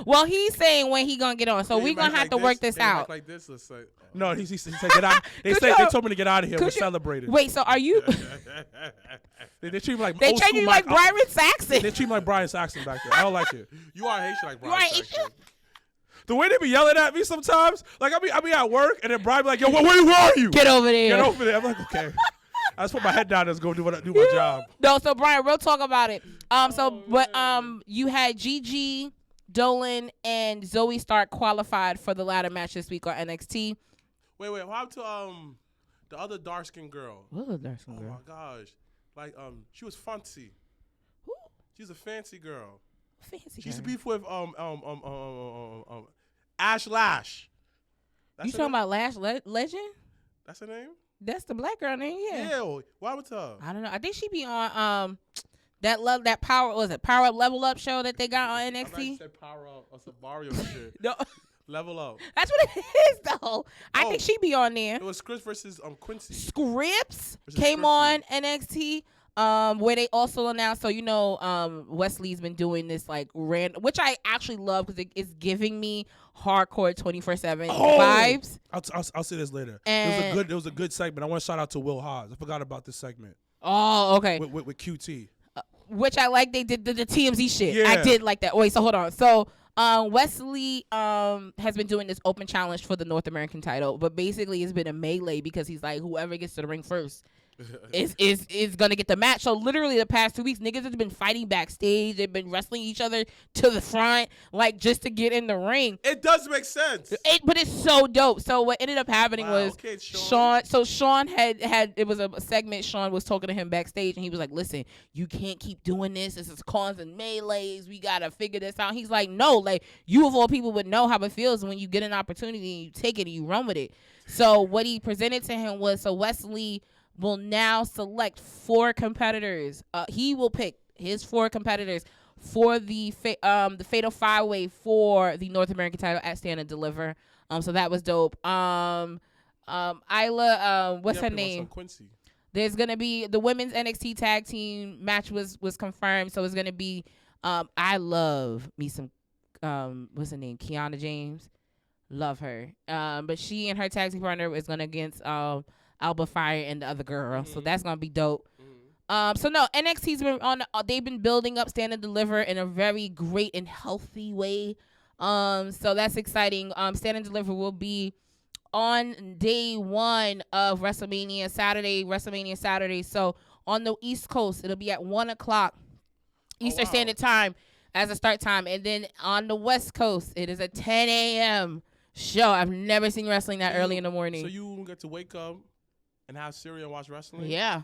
Well, he's saying when he gonna get on, so we gonna have to work this out. Like this, let's say. No, he said get out. They told me to get out of here. We're celebrating. Wait, so are you? They treat me like they treat you like Brian Saxon. They treat me like Brian Saxon back there. I don't like it. You are Haitian like Brian Saxon. The way they be yelling at me sometimes, like I be at work and then Brian be like, "Yo, where are you? Get over there. Get over there." I'm like, okay. I just put my head down and go do my job. No, so Brian, we'll talk about it. You had Gigi Dolan and Zoe Stark qualified for the ladder match this week on NXT. Wait, what happened to the other dark skinned girl? What was dark skinned girl? Oh my gosh, like she was fancy. Who? She's a fancy girl. Fancy. She used to beef with Ash Lash. You talking about Lash Legend? That's her name. That's the black girl name, yeah. Yeah, why would her? I don't know. I think she be on that Power Up Level Up show that they got on NXT. I said Power Up or some Mario shit. No. Level Up. That's what it is though. I think she be on there. It was Scripps versus Quincy. Scripps came on NXT. Where they also announced, so Wesley's been doing this like which I actually love because it's giving me hardcore 24/7 vibes. I'll say this later. It was a good segment. I want to shout out to Will Haas. I forgot about this segment. Oh, okay. With QT. Which I like. They did the TMZ shit. Yeah. I did like that. Wait, so hold on. So Wesley has been doing this open challenge for the North American title, but basically it's been a melee because he's like whoever gets to the ring first is gonna get the match. So literally the past 2 weeks, niggas have been fighting backstage. They've been wrestling each other to the front, like just to get in the ring. It does make sense. But it's so dope. So what ended up happening was Sean. So Sean had it was a segment. Sean was talking to him backstage, and he was like, "Listen, you can't keep doing this. This is causing melees. We gotta figure this out." He's like, "No, like you of all people would know how it feels when you get an opportunity and you take it and you run with it." So what he presented to him was, so Wesley will now select 4 competitors. He will pick his 4 competitors for the Fatal 5-Way for the North American title at Stand and Deliver. So that was dope. Isla, what's her name? Quincy. There's gonna be the women's NXT tag team match was confirmed. So it's gonna be I love me some what's her name? Kiana James. Love her. But she and her tag team partner is gonna against Alba Fire and the other girl. So that's gonna be dope. So no, NXT's been on. They've been building up Stand and Deliver in a very great and healthy way. So that's exciting. Stand and Deliver will be on day 1 of WrestleMania Saturday. So on the East Coast, it'll be at 1:00 Eastern Standard Time as a start time, and then on the West Coast, it is a 10 a.m. show. I've never seen wrestling that early in the morning. So you get to wake up and have cereal and watch wrestling? Yeah.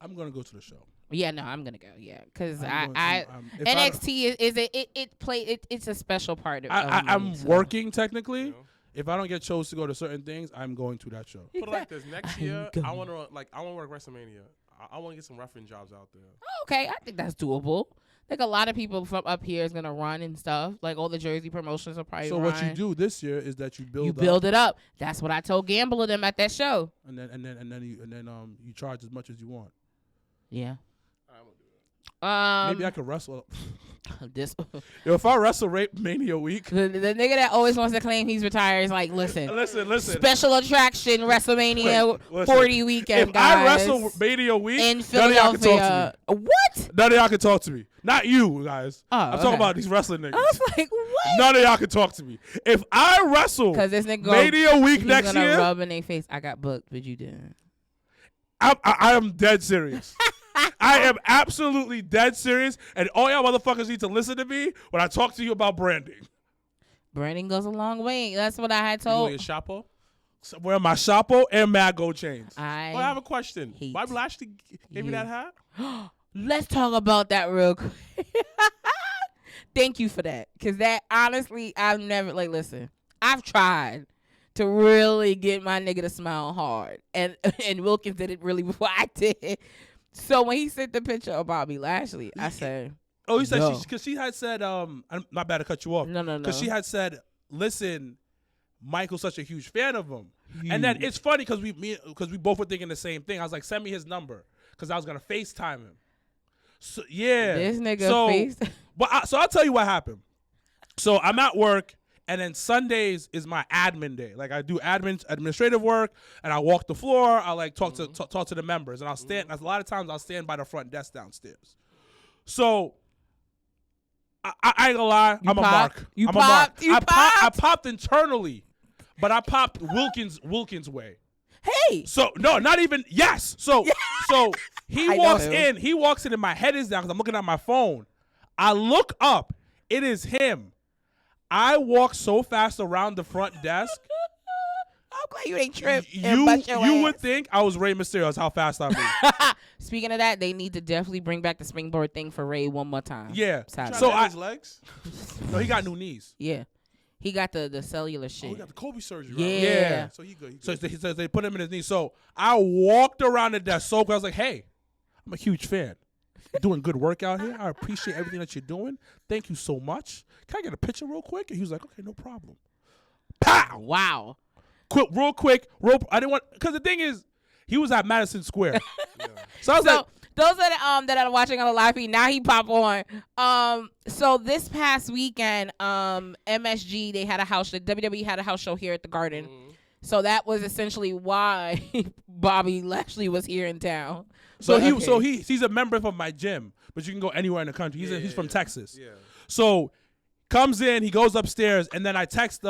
I'm gonna go to the show. Yeah, no, I'm gonna go. Yeah, because NXT it's a special part of. I'm working technically. You know? If I don't get chose to go to certain things, I'm going to that show. Put it like this: next year, I want to work WrestleMania. I want to get some reference jobs out there. Okay, I think that's doable. Like a lot of people from up here is gonna run and stuff. Like all the Jersey promotions are probably. So what you do this year is that you build it up. That's what I told Gamble them at that show. And then you charge as much as you want. Yeah. I'm gonna do that. Maybe I could wrestle. This. Yo, if I wrestle Mania week, the nigga that always wants to claim he's retired is like, listen. Special attraction WrestleMania 40 weekend. If guys, I wrestle Mania week in Philadelphia, what? None of y'all can talk to me. Not you guys. I'm talking about these wrestling niggas. I was like, what? None of y'all can talk to me. If I wrestle this nigga Mania week next year, gonna rub in their face. I got booked, but you didn't. I am dead serious. I am absolutely dead serious, and all y'all motherfuckers need to listen to me when I talk to you about branding. Branding goes a long way. That's what I had told. You your Chapo? So wearing my Chapo and Mad Gold chains. I have a question. Why Lashley gave me that hat? Let's talk about that real quick. Thank you for that, because that honestly, I've never listen. I've tried to really get my nigga to smile hard, and Wilkins did it really before I did. So when he sent the picture of Bobby Lashley, I said, "Oh, he said because she had said, I'm not bad to cut you off. No. Because she had said, listen, Michael's such a huge fan of him, and then it's funny because we both were thinking the same thing. I was like, send me his number because I was gonna FaceTime him. So yeah, this nigga so I'll tell you what happened. So I'm at work. And then Sundays is my admin day. Like I do administrative work, and I walk the floor. I like talk to the members, and I'll stand. A lot of times I'll stand by the front desk downstairs. So I ain't gonna lie, I'm a mark. I'm a mark. I popped internally, but I popped Wilkins way. Hey. So no, not even yes. So he walks in. He walks in, and my head is down because I'm looking at my phone. I look up. It is him. I walk so fast around the front desk. I'm glad you ain't tripped. You would think I was Rey Mysterio. That's how fast I move. Speaking of that, they need to definitely bring back the springboard thing for Rey one more time. Yeah. So his legs? No, he got new knees. Yeah. He got the cellular shit. Oh, he got the Kobe surgery. Right? Yeah. So he good. So they put him in his knees. So I walked around the desk so quick. I was like, hey, I'm a huge fan. You're doing good work out here. I appreciate everything that you're doing. Thank you so much. Can I get a picture real quick? And he was like, okay, no problem. Pow! Wow. Real quick. I didn't want, because the thing is, he was at Madison Square. Yeah. So I was like, those that are watching on the live feed, now he pop on. So this past weekend, MSG, they had a house, the WWE had a house show here at the Garden. Mm-hmm. So that was essentially why Bobby Lashley was here in town. So he's a member of my gym, but you can go anywhere in the country. He's from Texas. Yeah. So comes in, he goes upstairs, and then I text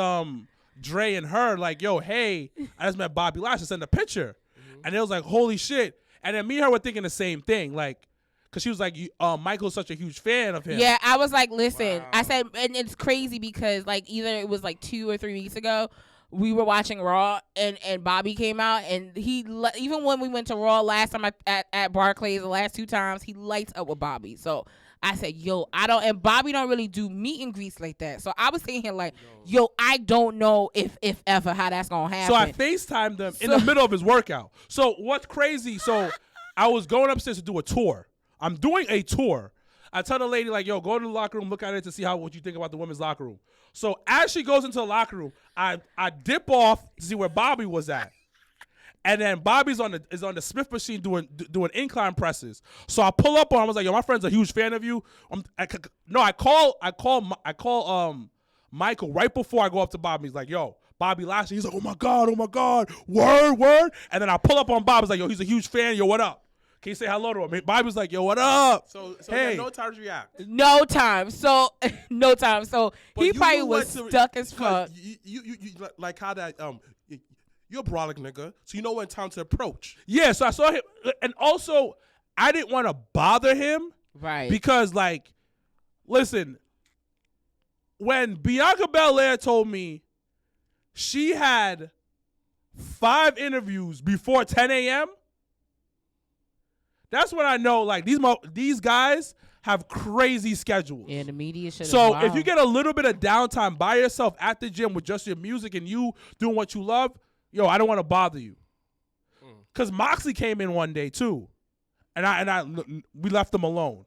Dre and her like, yo, hey, I just met Bobby Lashley, send a picture. Mm-hmm. And it was like, holy shit. And then me and her were thinking the same thing, like, because she was like, Michael's such a huge fan of him. Yeah, I was like, listen, I said, and it's crazy because like either it was like 2 or 3 weeks ago, we were watching Raw and Bobby came out and even when we went to Raw last time at Barclays, the last 2 times, he lights up with Bobby. So I said, and Bobby don't really do meet and greets like that. So I was thinking like, I don't know if ever how that's going to happen. So I FaceTimed them in the middle of his workout. So what's crazy, so I was going upstairs to do a tour. I'm doing a tour. I tell the lady, like, yo, go to the locker room, look at it to see what you think about the women's locker room. So as she goes into the locker room, I dip off to see where Bobby was at. And then Bobby's on the Smith machine doing incline presses. So I pull up on him. I was like, yo, my friend's a huge fan of you. I call Michael right before I go up to Bobby. He's like, yo, Bobby Lashley. He's like, oh my God, word. And then I pull up on Bobby. He's like, yo, he's a huge fan. Yo, what up? Can you say hello to him? Bobby was like, yo, what up? So hey. no time to react. No time. So no time. So but he probably was stuck as fuck. You like how that you're a Mrblacc nigga, so you know when time to approach. Yeah, so I saw him, and also I didn't want to bother him, right? Because like, listen, when Bianca Belair told me she had 5 interviews before 10 a.m., that's when I know like these guys have crazy schedules. Yeah, the media should. So if you get a little bit of downtime by yourself at the gym with just your music and you doing what you love, yo, I don't want to bother you. Cause Moxley came in one day too, and we left him alone.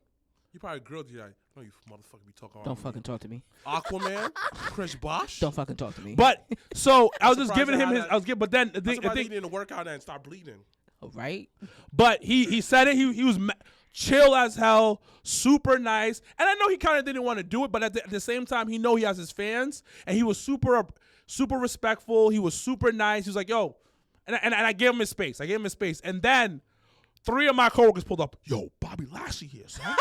You probably grilled you like, no, you motherfucker be talking. Don't fucking talk to me. Aquaman, Chris Bosh. Don't fucking talk to me. But so I was just giving him his. But then the thing he didn't work out and start bleeding. Right. But he said it. He was chill as hell, super nice, and I know he kind of didn't want to do it, but at the same time, he know he has his fans, and he was super respectful. He was super nice. He was like, yo, and I gave him his space. And then 3 of my coworkers pulled up. Yo, Bobby Lashley here, son.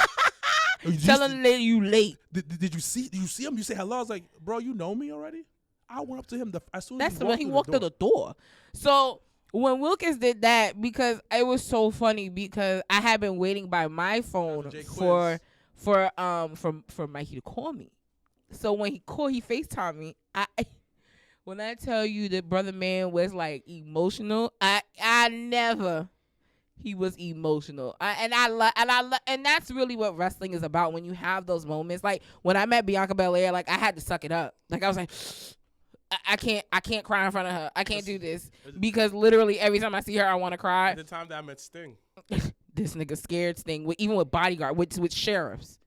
Tell him that you late. Did you see him? You say hello. I was like, bro, you know me already. I went up to him as soon as he walked through the door. So when Wilkins did that, because it was so funny because I had been waiting by my phone for Mikey to call me. So when he FaceTimed me, when I tell you that brother man was like emotional, I never. He was emotional, and that's really what wrestling is about. When you have those moments, like when I met Bianca Belair, like I had to suck it up. Like I was like, I can't cry in front of her. I can't do this because literally every time I see her, I want to cry. The time that I met Sting, this nigga scared Sting, even with bodyguard, with sheriffs.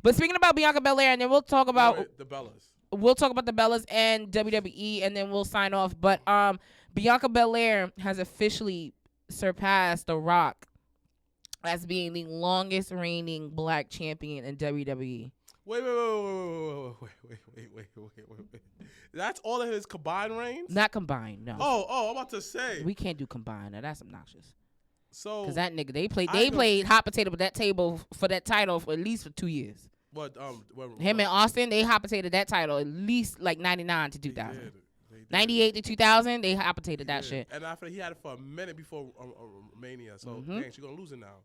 But speaking about Bianca Belair, and then we'll talk about the Bellas. We'll talk about the Bellas and WWE, and then we'll sign off. But Bianca Belair has officially surpassed The Rock as being the longest reigning black champion in WWE. Wait. That's all of his combined reigns? Not combined, no. Oh, I'm about to say. We can't do combined. Now that's obnoxious. So, because that nigga, they played hot potato with that table for that title for at least for 2 years. What? Him and Austin, they hot potatoed that title at least like 99 to 2000. 98 to 2000, they hot potatoed that shit. And after he had it for a minute before Mania, so dang, she's gonna lose it now.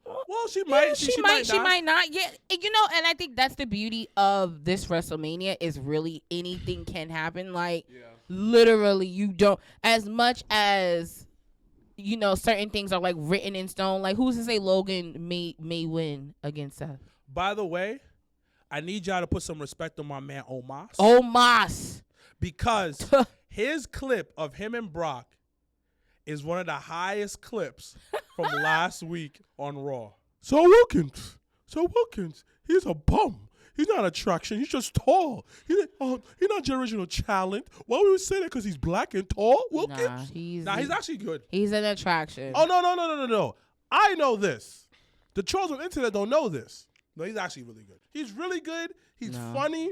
Well, she might. Yeah, she might not. Yeah, and I think that's the beauty of this WrestleMania is really anything can happen. Like literally, you don't as much as certain things are like written in stone. Like who's to say Logan may win against Seth? By the way, I need y'all to put some respect on my man Omos. Omos. Because his clip of him and Brock is one of the highest clips from last week on Raw. So Wilkins, he's a bum. He's not attraction. He's just tall. He's not your original talent. Why would we say that? Because he's black and tall? Wilkins? He's actually good. He's an attraction. Oh, no. I know this. The trolls on the internet don't know this. No, he's actually really good. He's really good. He's funny.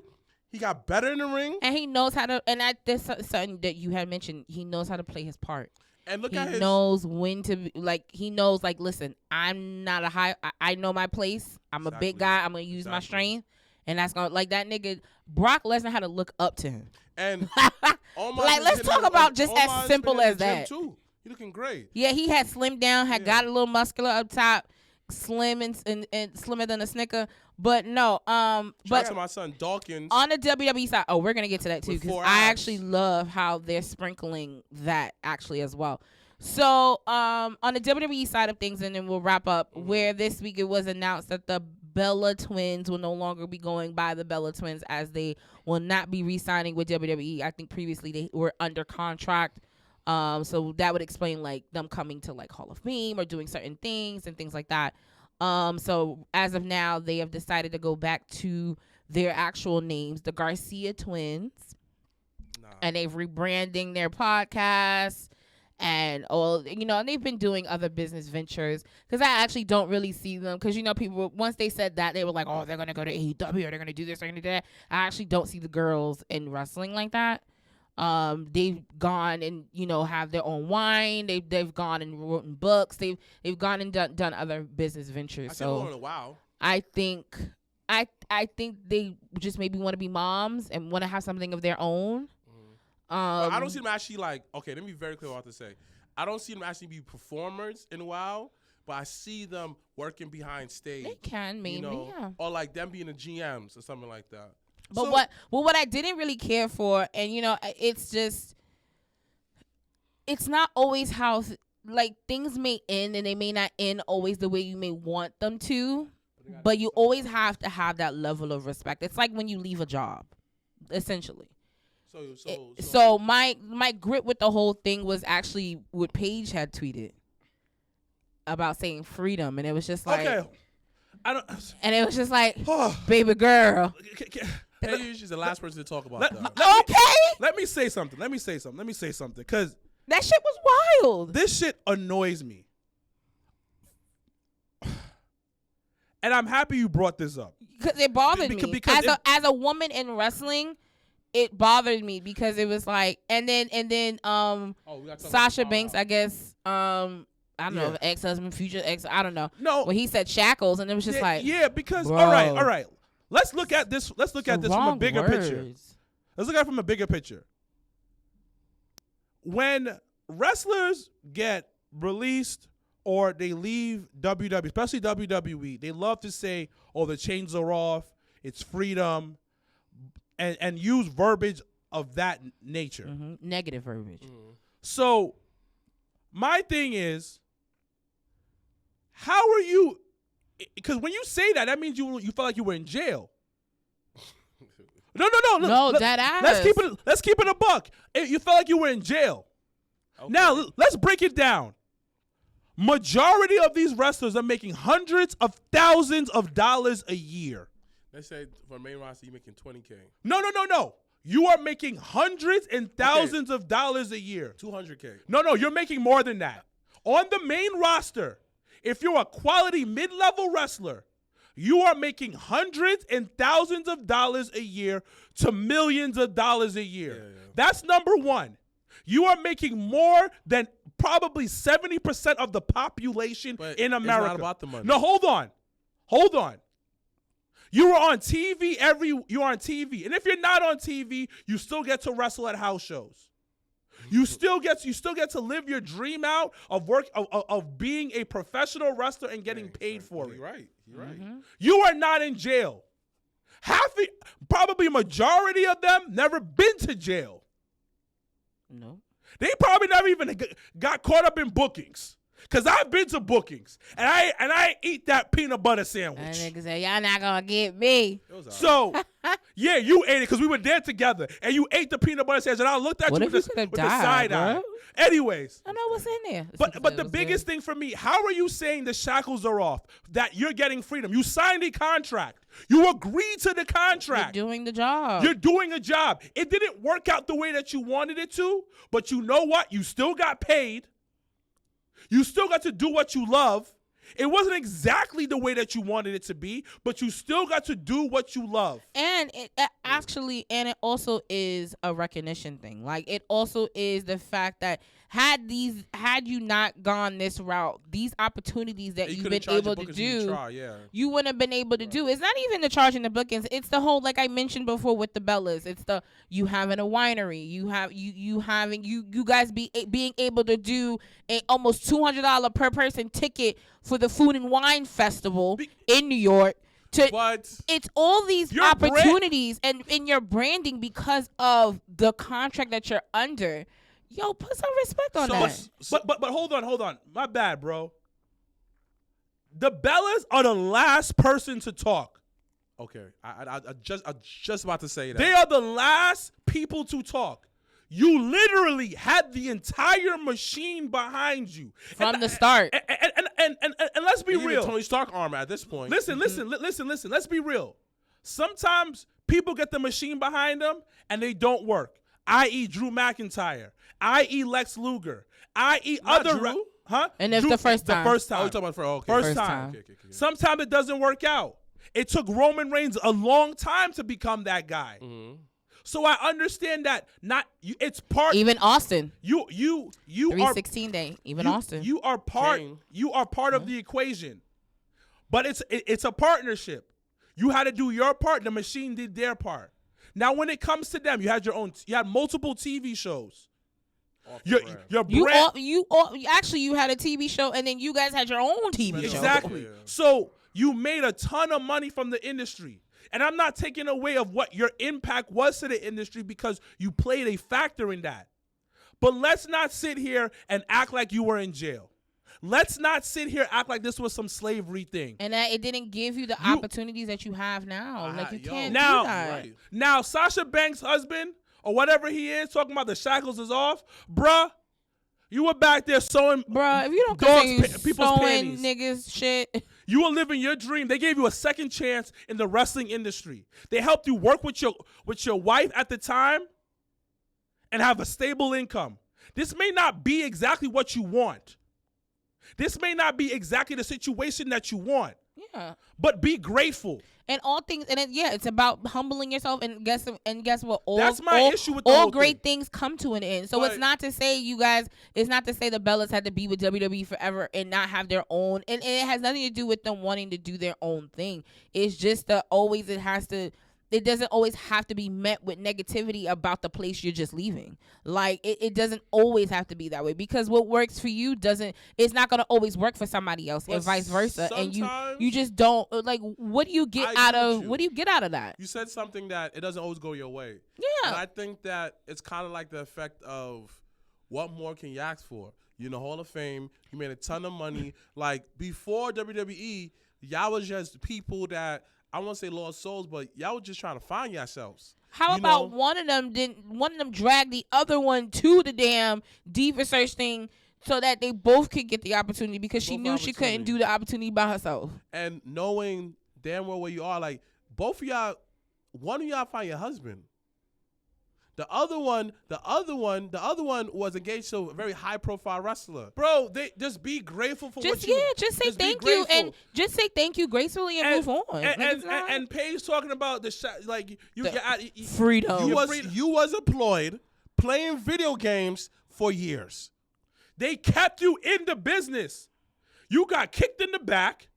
He got better in the ring. And he knows how to, and that's something that you had mentioned, he knows how to play his part. And he knows when to, he knows, listen, I'm not I know my place. I'm a big guy. I'm going to use my strength. And that's going to, that nigga, Brock Lesnar had to look up to him. And let's talk about just as simple as that. Too. You looking great. Yeah, he had slimmed down, got a little muscular up top, slim and slimmer than a Snicker. But no, Shout out to my son Dawkins. On the WWE side, we're gonna get to that too because I actually love how they're sprinkling that actually as well. So on the WWE side of things, and then we'll wrap up. Where this week it was announced that the Bella Twins will no longer be going by the Bella Twins, as they will not be re-signing with WWE. I think previously they were under contract. So that would explain like them coming to like Hall of Fame or doing certain things and things like that. So as of now, they have decided to go back to their actual names, the Garcia Twins, and they've rebranding their podcast and all. You know, and they've been doing other business ventures because I actually don't really see them because people once they said that they were like, oh, they're gonna go to AEW or they're gonna do this, they're gonna do that. I actually don't see the girls in wrestling like that. They've gone and have their own wine. They've gone and written books. They've gone and done other business ventures. So I think they just maybe want to be moms and want to have something of their own. I don't see them actually like. Okay, let me be very clear what I have to say. I don't see them actually be performers in a while, but I see them working behind stage. They can maybe, yeah, or like them being the GMs or something like that. But what I didn't really care for, and it's just, it's not always how like things may end, and they may not end always the way you may want them to, but you always have to have that level of respect. It's like when you leave a job, essentially. So my grip with the whole thing was actually what Paige had tweeted about saying freedom, and it was just like, okay, and it was just like, baby girl. She's the last person to talk about that. Let me say something. Because that shit was wild. This shit annoys me. And I'm happy you brought this up. Because it bothered me. As a woman in wrestling, it bothered me because it was like, and then Sasha Banks, I guess, I don't know, ex-husband, future ex, I don't know. No. When he said shackles, and it was just like. Yeah, because, bro. all right. Let's look at this. Let's look at this from a bigger picture. Let's look at it from a bigger picture. When wrestlers get released or they leave WWE, especially WWE, they love to say, "Oh, the chains are off. It's freedom," and use verbiage of that nature. Mm-hmm. Negative verbiage. Mm-hmm. So, my thing is, how are you? Because when you say that, that means you felt like you were in jail. No, that ass. Let's keep it a buck. You felt like you were in jail. Okay. Now let's break it down. Majority of these wrestlers are making hundreds of thousands of dollars a year. They say for main roster you're making $20K. No. You are making hundreds and thousands of dollars a year. $200K. No, you're making more than that. On the main roster, if you're a quality mid-level wrestler, you are making hundreds and thousands of dollars a year to millions of dollars a year. Yeah. That's number one. You are making more than probably 70% of the population in America. It's not about the money. No, hold on. You are on TV you're on TV. And if you're not on TV, you still get to wrestle at house shows. You still get to live your dream out of being a professional wrestler and getting paid for it. You're right. Mm-hmm. You are not in jail. Probably majority of them never been to jail. No. They probably never even got caught up in bookings. Cause I've been to bookings and I eat that peanut butter sandwich. And niggas say, y'all not gonna get me. So yeah, you ate it because we were there together and you ate the peanut butter sandwich and I looked at you with the side eye. Anyways. I know what's in there. But the biggest thing for me, how are you saying the shackles are off? That you're getting freedom. You signed a contract. You agreed to the contract. You're doing the job. You're doing a job. It didn't work out the way that you wanted it to, but you know what? You still got paid. You still got to do what you love, It wasn't exactly the way that you wanted it to be, but you still got to do what you love. And it also is a recognition thing. Like, it also is the fact that had you not gone this route, these opportunities that you've been able to do, you wouldn't have been able to do. It's not even the charging the bookings. It's the whole, like I mentioned before with the Bellas. It's the you having a winery. You guys being able to do a almost $200 per person ticket for the Food and Wine Festival in New York. It's all these opportunities and in your branding because of the contract that you're under. Yo, put some respect on that. But hold on. My bad, bro. The Bellas are the last person to talk. Okay, I just about to say that. They are the last people to talk. You literally had the entire machine behind you from the start. And let's be real. Tony Stark armor at this point. Listen. Let's be real. Sometimes people get the machine behind them and they don't work. I.e. Drew McIntyre. I.e. Lex Luger. I.e. other Drew? And it's the first time. The first time. Oh, you're talking about First time. Okay. Sometimes it doesn't work out. It took Roman Reigns a long time to become that guy. Mm-hmm. So I understand that it's part. Even Austin. You 316 day. Even Austin. You are part. Kane. You are part of the equation, but it's a partnership. You had to do your part. The machine did their part. Now, when it comes to them, you had multiple TV shows. Your brand. You had a TV show, and then you guys had your own TV show. Exactly. So you made a ton of money from the industry. And I'm not taking away of what your impact was to the industry because you played a factor in that. But let's not sit here and act like you were in jail. Let's not sit here and act like this was some slavery thing. And that it didn't give you the opportunities that you have now. Like, you can't do that. Right. Now, Sasha Banks' husband, or whatever he is, talking about the shackles is off, bruh, you were back there sewing if you don't people's sewing panties. Niggas shit. You were living your dream. They gave you a second chance in the wrestling industry. They helped you work with your wife at the time and have a stable income. This may not be exactly what you want. This may not be exactly the situation that you want. Yeah. But be grateful. And all things, it's about humbling yourself. And guess what? That's my issue with the all whole great thing. things come to an end. So it's not to say it's not to say the Bellas had to be with WWE forever and not have their own. And it has nothing to do with them wanting to do their own thing. It's just that it doesn't always have to be met with negativity about the place you're just leaving. Like, it doesn't always have to be that way, because what works for you it's not going to always work for somebody else, and vice versa. And you just don't, like, what do you get out of that? You said something that it doesn't always go your way. Yeah. And I think that it's kind of like the effect of what more can you ask for? You're in the Hall of Fame. You made a ton of money. Like, before WWE, y'all was just people that, I won't say lost souls, but y'all were just trying to find yourselves. How about one of them dragged the other one to the damn Diva Search thing so that they both could get the opportunity, because she knew she couldn't do the opportunity by herself. And knowing damn well where you are, like, both of y'all, one of y'all find your husband. The other one was engaged to a very high profile wrestler. Bro, they just be grateful for what you. Yeah, just say thank you and just say thank you gracefully and move on. And Paige talking about freedom. You was employed playing video games for years. They kept you in the business. You got kicked in the back.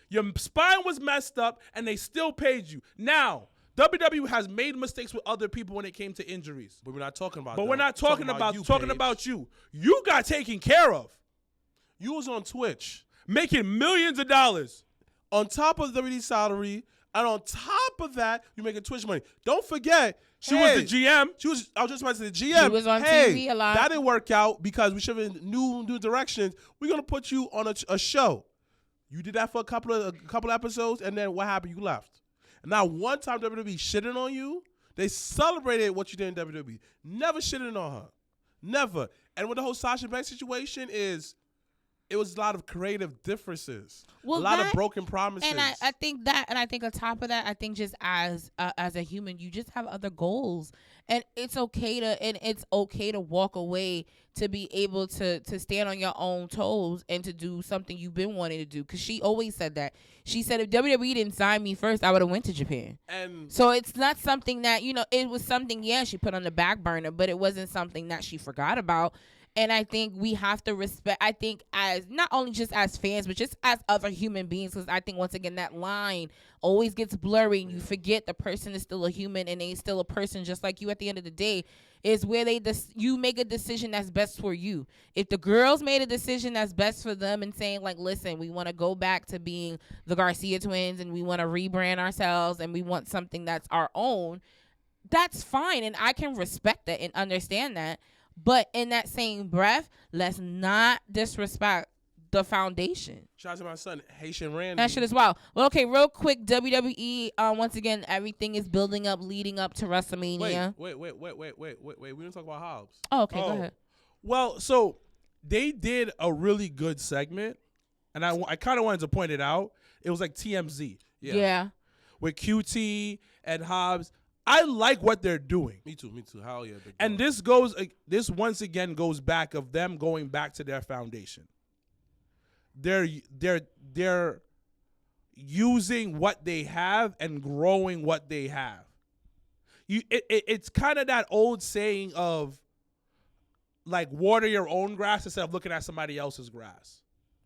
Your spine was messed up, and they still paid you. Now, WWE has made mistakes with other people when it came to injuries. But we're not talking about that. We're not talking about you. You got taken care of. You was on Twitch. Making millions of dollars. On top of the WWE salary, and on top of that, you're making Twitch money. Don't forget, she was the GM. I was just about to say the GM. She was on TV a lot. That didn't work out because we should have new directions. We're going to put you on a show. You did that for a couple episodes, and then what happened? You left. And now, one time WWE shitting on you, they celebrated what you did in WWE. Never shitting on her. Never. And with the whole Sasha Banks situation is, it was a lot of creative differences. Well, a lot of broken promises. And I think that, and I think on top of that, I think just as a human, you just have other goals, and it's okay to walk away, to be able to stand on your own toes and to do something you've been wanting to do. Because she always said that. She said, if WWE didn't sign me first, I would have went to Japan. And so it's not something that, it was something, she put on the back burner, but it wasn't something that she forgot about. And I think we have to respect, I think, as not only just as fans, but just as other human beings, because I think, once again, that line always gets blurry and you forget the person is still a human and they still a person just like you at the end of the day, is where you make a decision that's best for you. If the girls made a decision that's best for them and saying, like, listen, we want to go back to being the Garcia twins and we want to rebrand ourselves and we want something that's our own, that's fine. And I can respect that and understand that. But in that same breath, let's not disrespect the foundation. Shout out to my son, Haitian Randy. That shit is wild. Well, okay, real quick, WWE, once again, everything is building up, leading up to WrestleMania. Wait. We didn't talk about Hobbs. Oh, okay, go ahead. Well, so they did a really good segment, and I kind of wanted to point it out. It was like TMZ. Yeah. With QT and Hobbs. I like what they're doing. Me too. Hell yeah. And this once again goes back of them going back to their foundation. They're using what they have and growing what they have. It's kind of that old saying of, like, water your own grass instead of looking at somebody else's grass.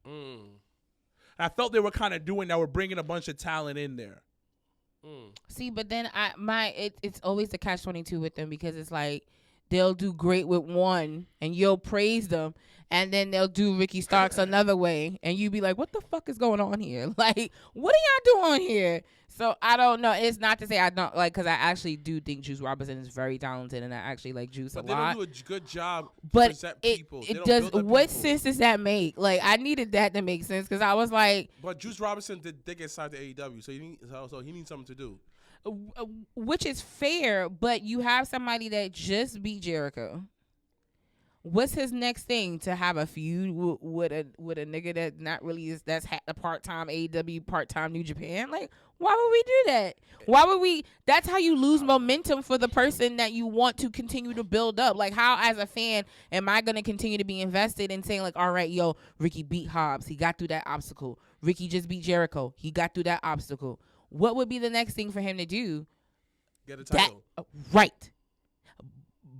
I felt they were kind of doing that. We're bringing a bunch of talent in there. See, but then it's always the catch-22 with them, because it's like they'll do great with one and you'll praise them, and then they'll do Ricky Starks another way and you be like, what the fuck is going on here? Like, what are y'all doing here? So I don't know. It's not to say I don't like, because I actually do think Juice Robinson is very talented and I actually like Juice a lot. But they don't do a good job to but present people. It does. What sense does that make? Like, I needed that to make sense, because I was like. But Juice Robinson did get signed to AEW, so he needs something to do. Which is fair, but you have somebody that just beat Jericho. What's his next thing? To have a feud with a nigga that not really is, that's a part-time AEW, part-time New Japan? Like, why would we do that? Why would we? That's how you lose momentum for the person that you want to continue to build up. Like, how, as a fan, am I going to continue to be invested in saying, like, all right, yo, Ricky beat Hobbs. He got through that obstacle. Ricky just beat Jericho. He got through that obstacle. What would be the next thing for him to do? Get a title. Right.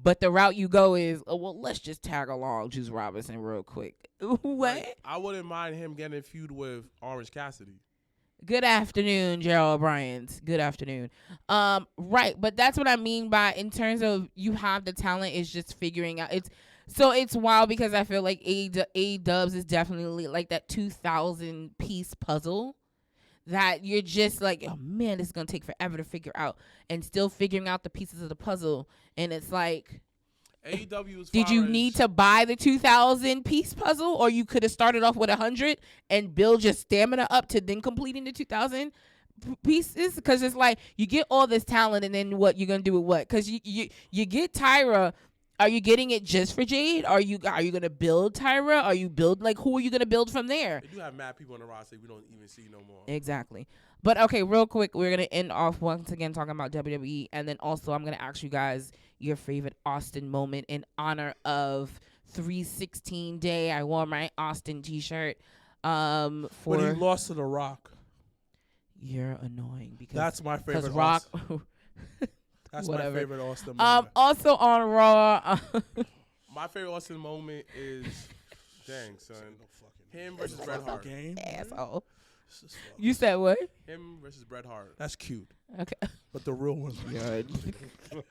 But the route you go is, well, let's just tag along Juice Robinson real quick. What? Like, I wouldn't mind him getting a feud with Orange Cassidy. Good afternoon, Gerald Bryant. Good afternoon. Right, but that's what I mean by, in terms of, you have the talent, is just figuring out. It's wild, because I feel like A-Dubs is definitely like that 2,000 piece puzzle that you're just like, oh man, this is gonna take forever to figure out, and still figuring out the pieces of the puzzle. And it's like, AEW, did you need to buy the 2,000 piece puzzle, or you could have started off with 100 and build your stamina up to then completing the 2,000 pieces? Because it's like, you get all this talent, and then what you're gonna do with what? Because you get Tyra. Are you getting it just for Jade? Are you gonna build Tyra? Are you who are you gonna build from there? They do have mad people on the roster we don't even see no more. Exactly. But okay, real quick, we're gonna end off once again talking about WWE, and then also I'm gonna ask you guys your favorite Austin moment in honor of 316 Day. I wore my Austin T-shirt. When he lost to The Rock. You're annoying, because that's my favorite. Because Rock. That's whatever. My favorite Austin moment. Also on Raw. My favorite Austin moment is, dang son, him versus Bret Hart. Asshole. You said what? Him versus Bret Hart. That's cute. Okay. But the real one's good. When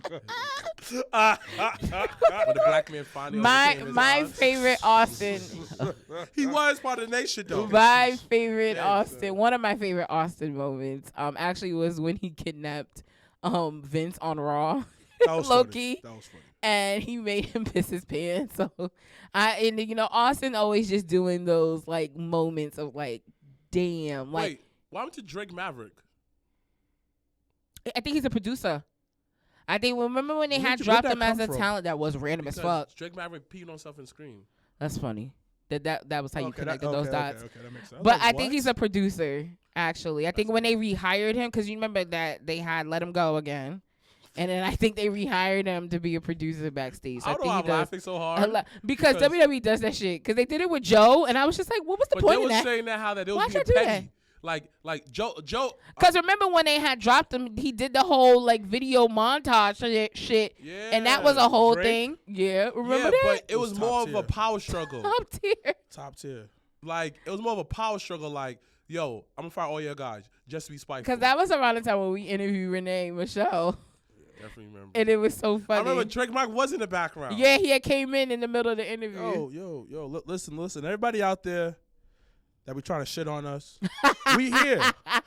the black man finally my favorite Austin. He was part of the nation though. My favorite Austin. One of my favorite Austin moments actually was when he kidnapped Vince on Raw. That was Loki. That was funny. And he made him piss his pants. So Austin always just doing those like moments of like, damn. Like, wait, why went to Drake Maverick? I think he's a producer. I think, remember when they had dropped him as a talent? That was random as fuck. Drake Maverick peed on himself and screamed. That's funny. That was how you connected those dots. Okay, that makes sense. But I think he's a producer, actually. I think when they rehired him, because you remember that they had let him go again. And then I think they rehired him to be a producer backstage. So I don't know why I'm laughing so hard. Because WWE does that shit. Because they did it with Joe, and I was just like, what was the point of that? But they were saying that how that it was being petty. Like Joe. Because remember when they had dropped him, he did the whole like video montage shit. Yeah. And that was a whole thing. Yeah. Remember that? But it was more of a power struggle. Top tier. Like, it was more of a power struggle. Like, yo, I'm going to fire all your guys just to be spiteful. Because that was around the time when we interviewed Renee and Michelle. Definitely remember. And it was so funny. I remember Drake Mike was in the background. Yeah, he had came in the middle of the interview. Yo, listen. Everybody out there that be trying to shit on us, we here.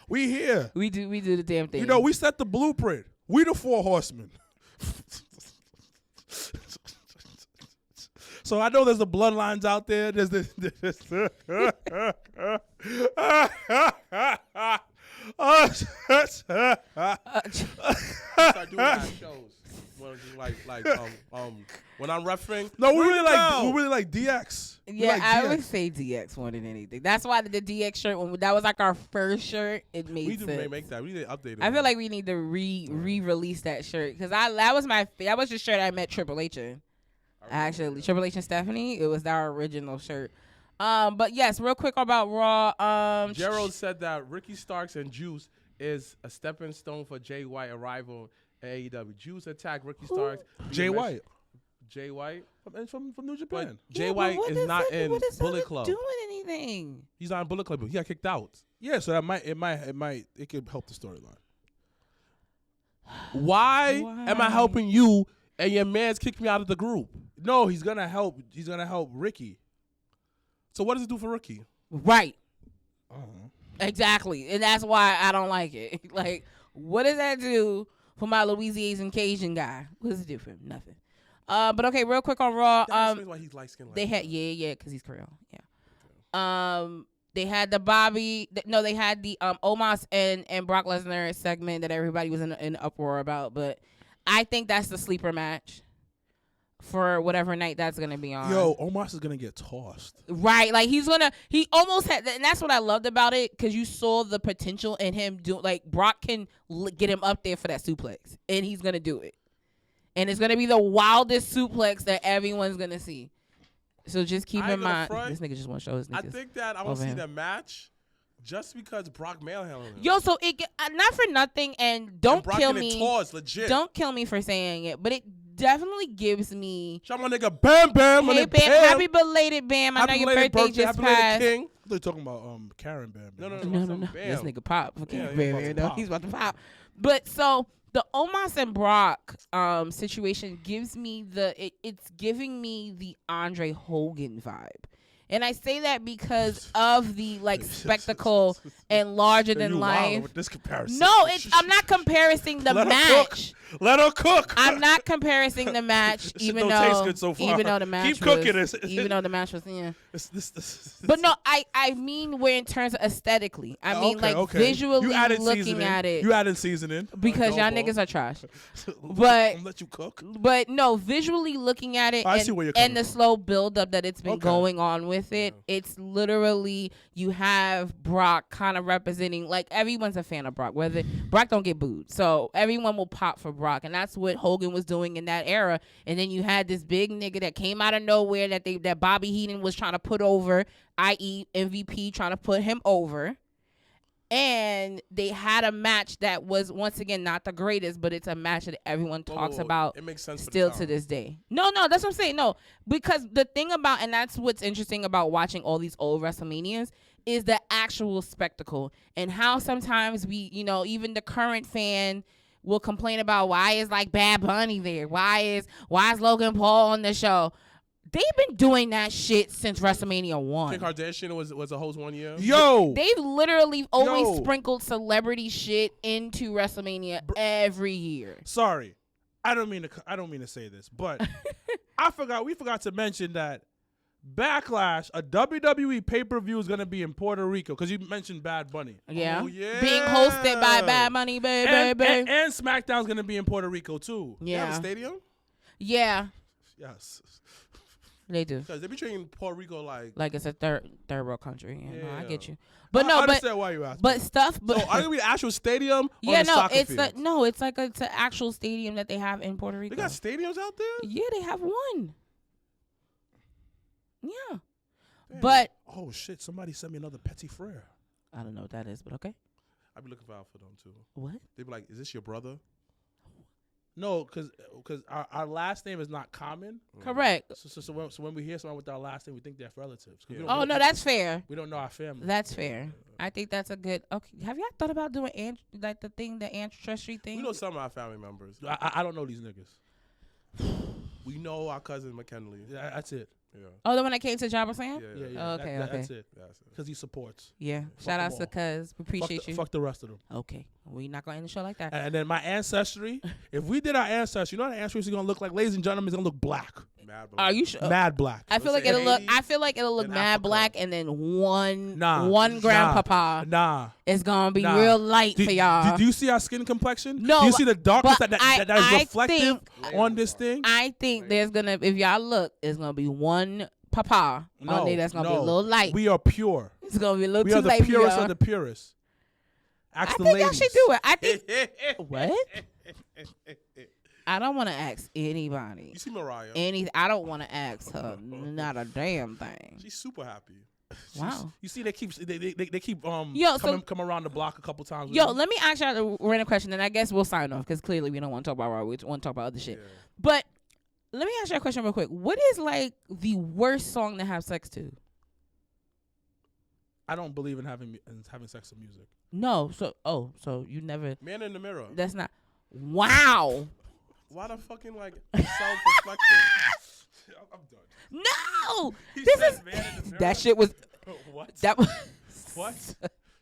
We here. We do the damn thing. You know, we set the blueprint. We the 4 horsemen. So I know there's the bloodlines out there. There's this. Start doing that shows. When I'm refereeing. No, we really like DX. Yeah, like I DX. would say DX more than anything. That's why the DX shirt, that was like our first shirt, it made sense. We need to make that. We need to update it. I feel like we need to re-release that shirt because that was the shirt I met Triple H in. Actually, Triple H and Stephanie, it was our original shirt. But yes, real quick about Raw. Gerald said that Ricky Starks and Juice is a stepping stone for Jay White arrival at AEW. Juice attacked Ricky Starks. Jay White from New Japan. But Jay White is not in Bullet Club. Doing anything? He's not in Bullet Club. He got kicked out. Yeah, so it could help the storyline. Why am I helping you and your man's kicked me out of the group? No, he's gonna help Ricky. So what does it do for Ricky? Right. Exactly, and that's why I don't like it. Like, what does that do for my Louisiana Cajun guy? What does it do for him? Nothing. But okay, real quick on Raw. That's why he's light skinned. They had because he's Creole. Yeah. They had the they had the Omos and Brock Lesnar segment that everybody was in uproar about, but I think that's the sleeper match for whatever night that's gonna be on. Yo, Omos is gonna get tossed. Right, like he almost had, and that's what I loved about it, because you saw the potential in him Brock can get him up there for that suplex, and he's gonna do it, and it's gonna be the wildest suplex that everyone's gonna see. So just keep in mind, this nigga just want to show his niggas. I think that I want to see the match just because Brock mailhandled him. Yo, so it not for nothing, and don't kill me. Legit. Don't kill me for saying it, but it definitely gives me. Shout my nigga Bam Bam. Hey Bam, happy belated Bam. I know your birthday just passed. King. They're talking about Karen Bam. No. This nigga pop. He's about to pop. But so the Omos and Brock situation gives me it's giving me the Andre Hogan vibe. And I say that because of the spectacle and larger than life. With this comparison. No, I'm not comparing the match. Let her cook. I'm not comparing the match, even though taste good so far. Even though the match keep cooking this. Even though the match was This. But no, I mean we're in terms of aesthetically. I mean visually looking at it. You added seasoning because y'all niggas are trash. But let you cook. But no, visually looking at it and the slow build up that it's been going on with it, it's literally you have Brock kind of representing, like, everyone's a fan of Brock. Whether Brock don't get booed, so everyone will pop for Brock, and that's what Hogan was doing in that era. And then you had this big nigga that came out of nowhere that Bobby Heenan was trying to put over, i.e. MVP trying to put him over. And they had a match that was, once again, not the greatest, but it's a match that everyone talks about. It makes sense still to this day. No, that's what I'm saying. No, because the thing about, and that's what's interesting about watching all these old WrestleManias, is the actual spectacle and how sometimes we, even the current fan will complain about why is Bad Bunny there? Why is Logan Paul on the show? They've been doing that shit since WrestleMania 1. Kim Kardashian was a host one year. Yo, they've literally always sprinkled celebrity shit into WrestleMania every year. Sorry, I don't mean to say this, but we forgot to mention that Backlash, a WWE pay-per-view, is going to be in Puerto Rico, because you mentioned Bad Bunny. Yeah. Oh, yeah. Being hosted by Bad Bunny, baby. And SmackDown's going to be in Puerto Rico, too. Yeah. You have a stadium? Yeah. Yes. They do. Because they be treating Puerto Rico like it's a third world country. Yeah, no, I Yeah. get you. But I understand why you asked. but stuff. But so are you be actual stadium? yeah, or the no, soccer it's fields? it's like it's an actual stadium that they have in Puerto Rico. They got stadiums out there. Yeah, they have one. Yeah, Damn. but Oh shit! Somebody sent me another Petit Frere. I don't know what that is, but okay. I be looking for them too. What? They be like, "Is this your brother?" No, because our last name is not common. Correct. So when we hear someone with our last name, we think they're relatives. Yeah. Oh no, that's fair. We don't know our family. That's fair. I think that's a good. Okay, have y'all thought about doing like the ancestry thing? We know some of our family members. I don't know these niggas. We know our cousin McKinley. Yeah, that's it. Yeah. Oh, the one that came to Jobber Sam? Yeah. Yeah. Oh, okay, That's okay. it. That's it. Because he supports. Yeah. Fuck Shout outs them to Cuz. We appreciate you. Fuck the rest of them. Okay. We're not gonna end the show like that. And then my ancestry. If we did our ancestry, you know what our ancestry is gonna look like, ladies and gentlemen. It's gonna look black. Mad Are you sure? Mad black. I feel Let's like say it'll look. 80s I feel like it'll look in mad Africa. black, and then one Nah. grandpapa Nah. is gonna be Nah. real light for y'all. Do you see our skin complexion? No, Do you see the darkness but that is I reflective think- on this thing? I think there's gonna, if y'all look, it's gonna be one papa on there that's gonna be a little light. We are pure. It's gonna be a little We too are the light for purest y'all. of the purest. Ask I the think ladies. y'all should do it. I think. What? I don't want to ask anybody. You see Mariah? I don't want to ask her not a damn thing. She's super happy. Wow. You see, they keep Yo, come around the block a couple times. with Yo, me. let me ask y'all a random question, and I guess we'll sign off because clearly we don't want to talk about Raw. We want to talk about other shit. Yeah. But let me ask you a question real quick. What is like the worst song to have sex to? I don't believe in having sex with music. No. So you never. Man in the Mirror. That's not. Wow. Why the fucking like self-reflecting? I'm done. No. He This said is Man in the Mirror. that shit was What? that was What?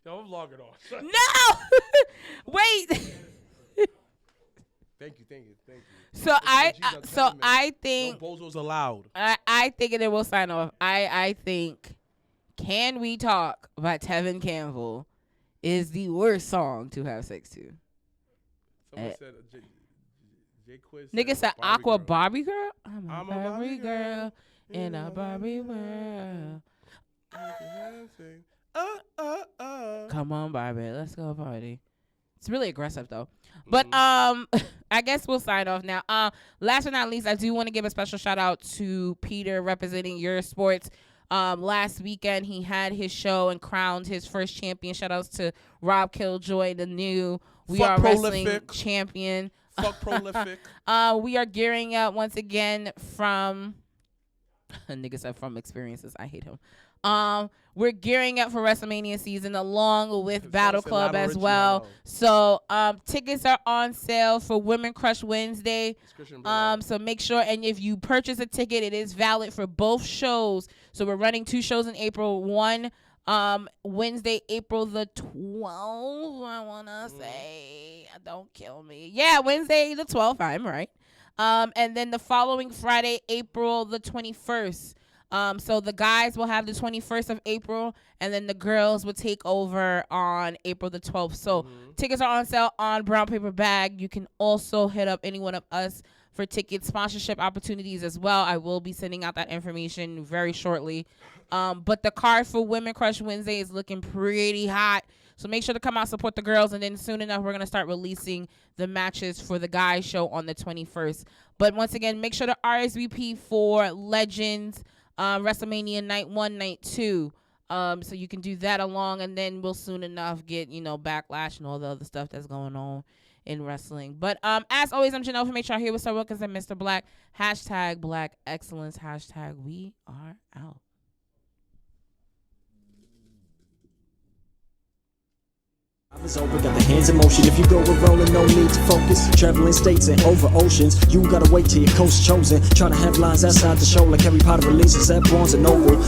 Yo, I'm logging off. no. Wait. Thank you. So I think No bozos allowed. I think, and then we'll sign off. I think "Can We Talk" by Tevin Campbell is the worst song to have sex to. Someone said J Quiz. Nigga said Barbie Aqua Girl. Barbie girl. I'm I'm a Barbie girl in a Barbie world. Come on, Barbie, let's go party. It's really aggressive though. But I guess we'll sign off now. Last but not least, I do want to give a special shout out to Peter representing Your Sports. Last weekend he had his show and crowned his first champion. Shout outs to Rob Killjoy, the new We Fuck Are Wrestling prolific. champion. Fuck prolific. We are gearing up once again from a nigga said from experiences. I hate him. We're gearing up for WrestleMania season along with Battle said Club Lionel as Richie, well. hello. So tickets are on sale for Women Crush Wednesday. It's Christian Bale. So make sure, and if you purchase a ticket, it is valid for both shows. So we're running 2 shows in April. One Wednesday, April the 12th, I want to say. Don't kill me. Yeah, Wednesday the 12th. I'm right. And then the following Friday, April the 21st. So the guys will have the 21st of April, and then the girls will take over on April the 12th. So tickets are on sale on Brown Paper Bag. You can also hit up any one of us for ticket sponsorship opportunities as well. I will be sending out that information very shortly. But the card for Women Crush Wednesday is looking pretty hot. So make sure to come out, support the girls, and then soon enough, we're going to start releasing the matches for the guys show on the 21st. But once again, make sure to RSVP for Legends, WrestleMania Night 1, Night 2. So you can do that along, and then we'll soon enough get, Backlash and all the other stuff that's going on in wrestling. But as always, I'm Janelle from HR here with Sir Wilkins and Mr. Black. #Black Excellence. #We are out. It's over, got the hands in motion. If you go with rolling, no need to focus. Traveling states and over oceans. You gotta wait till your coast chosen. Trying to have lines outside the show like Harry Potter releases at Barnes & Noble.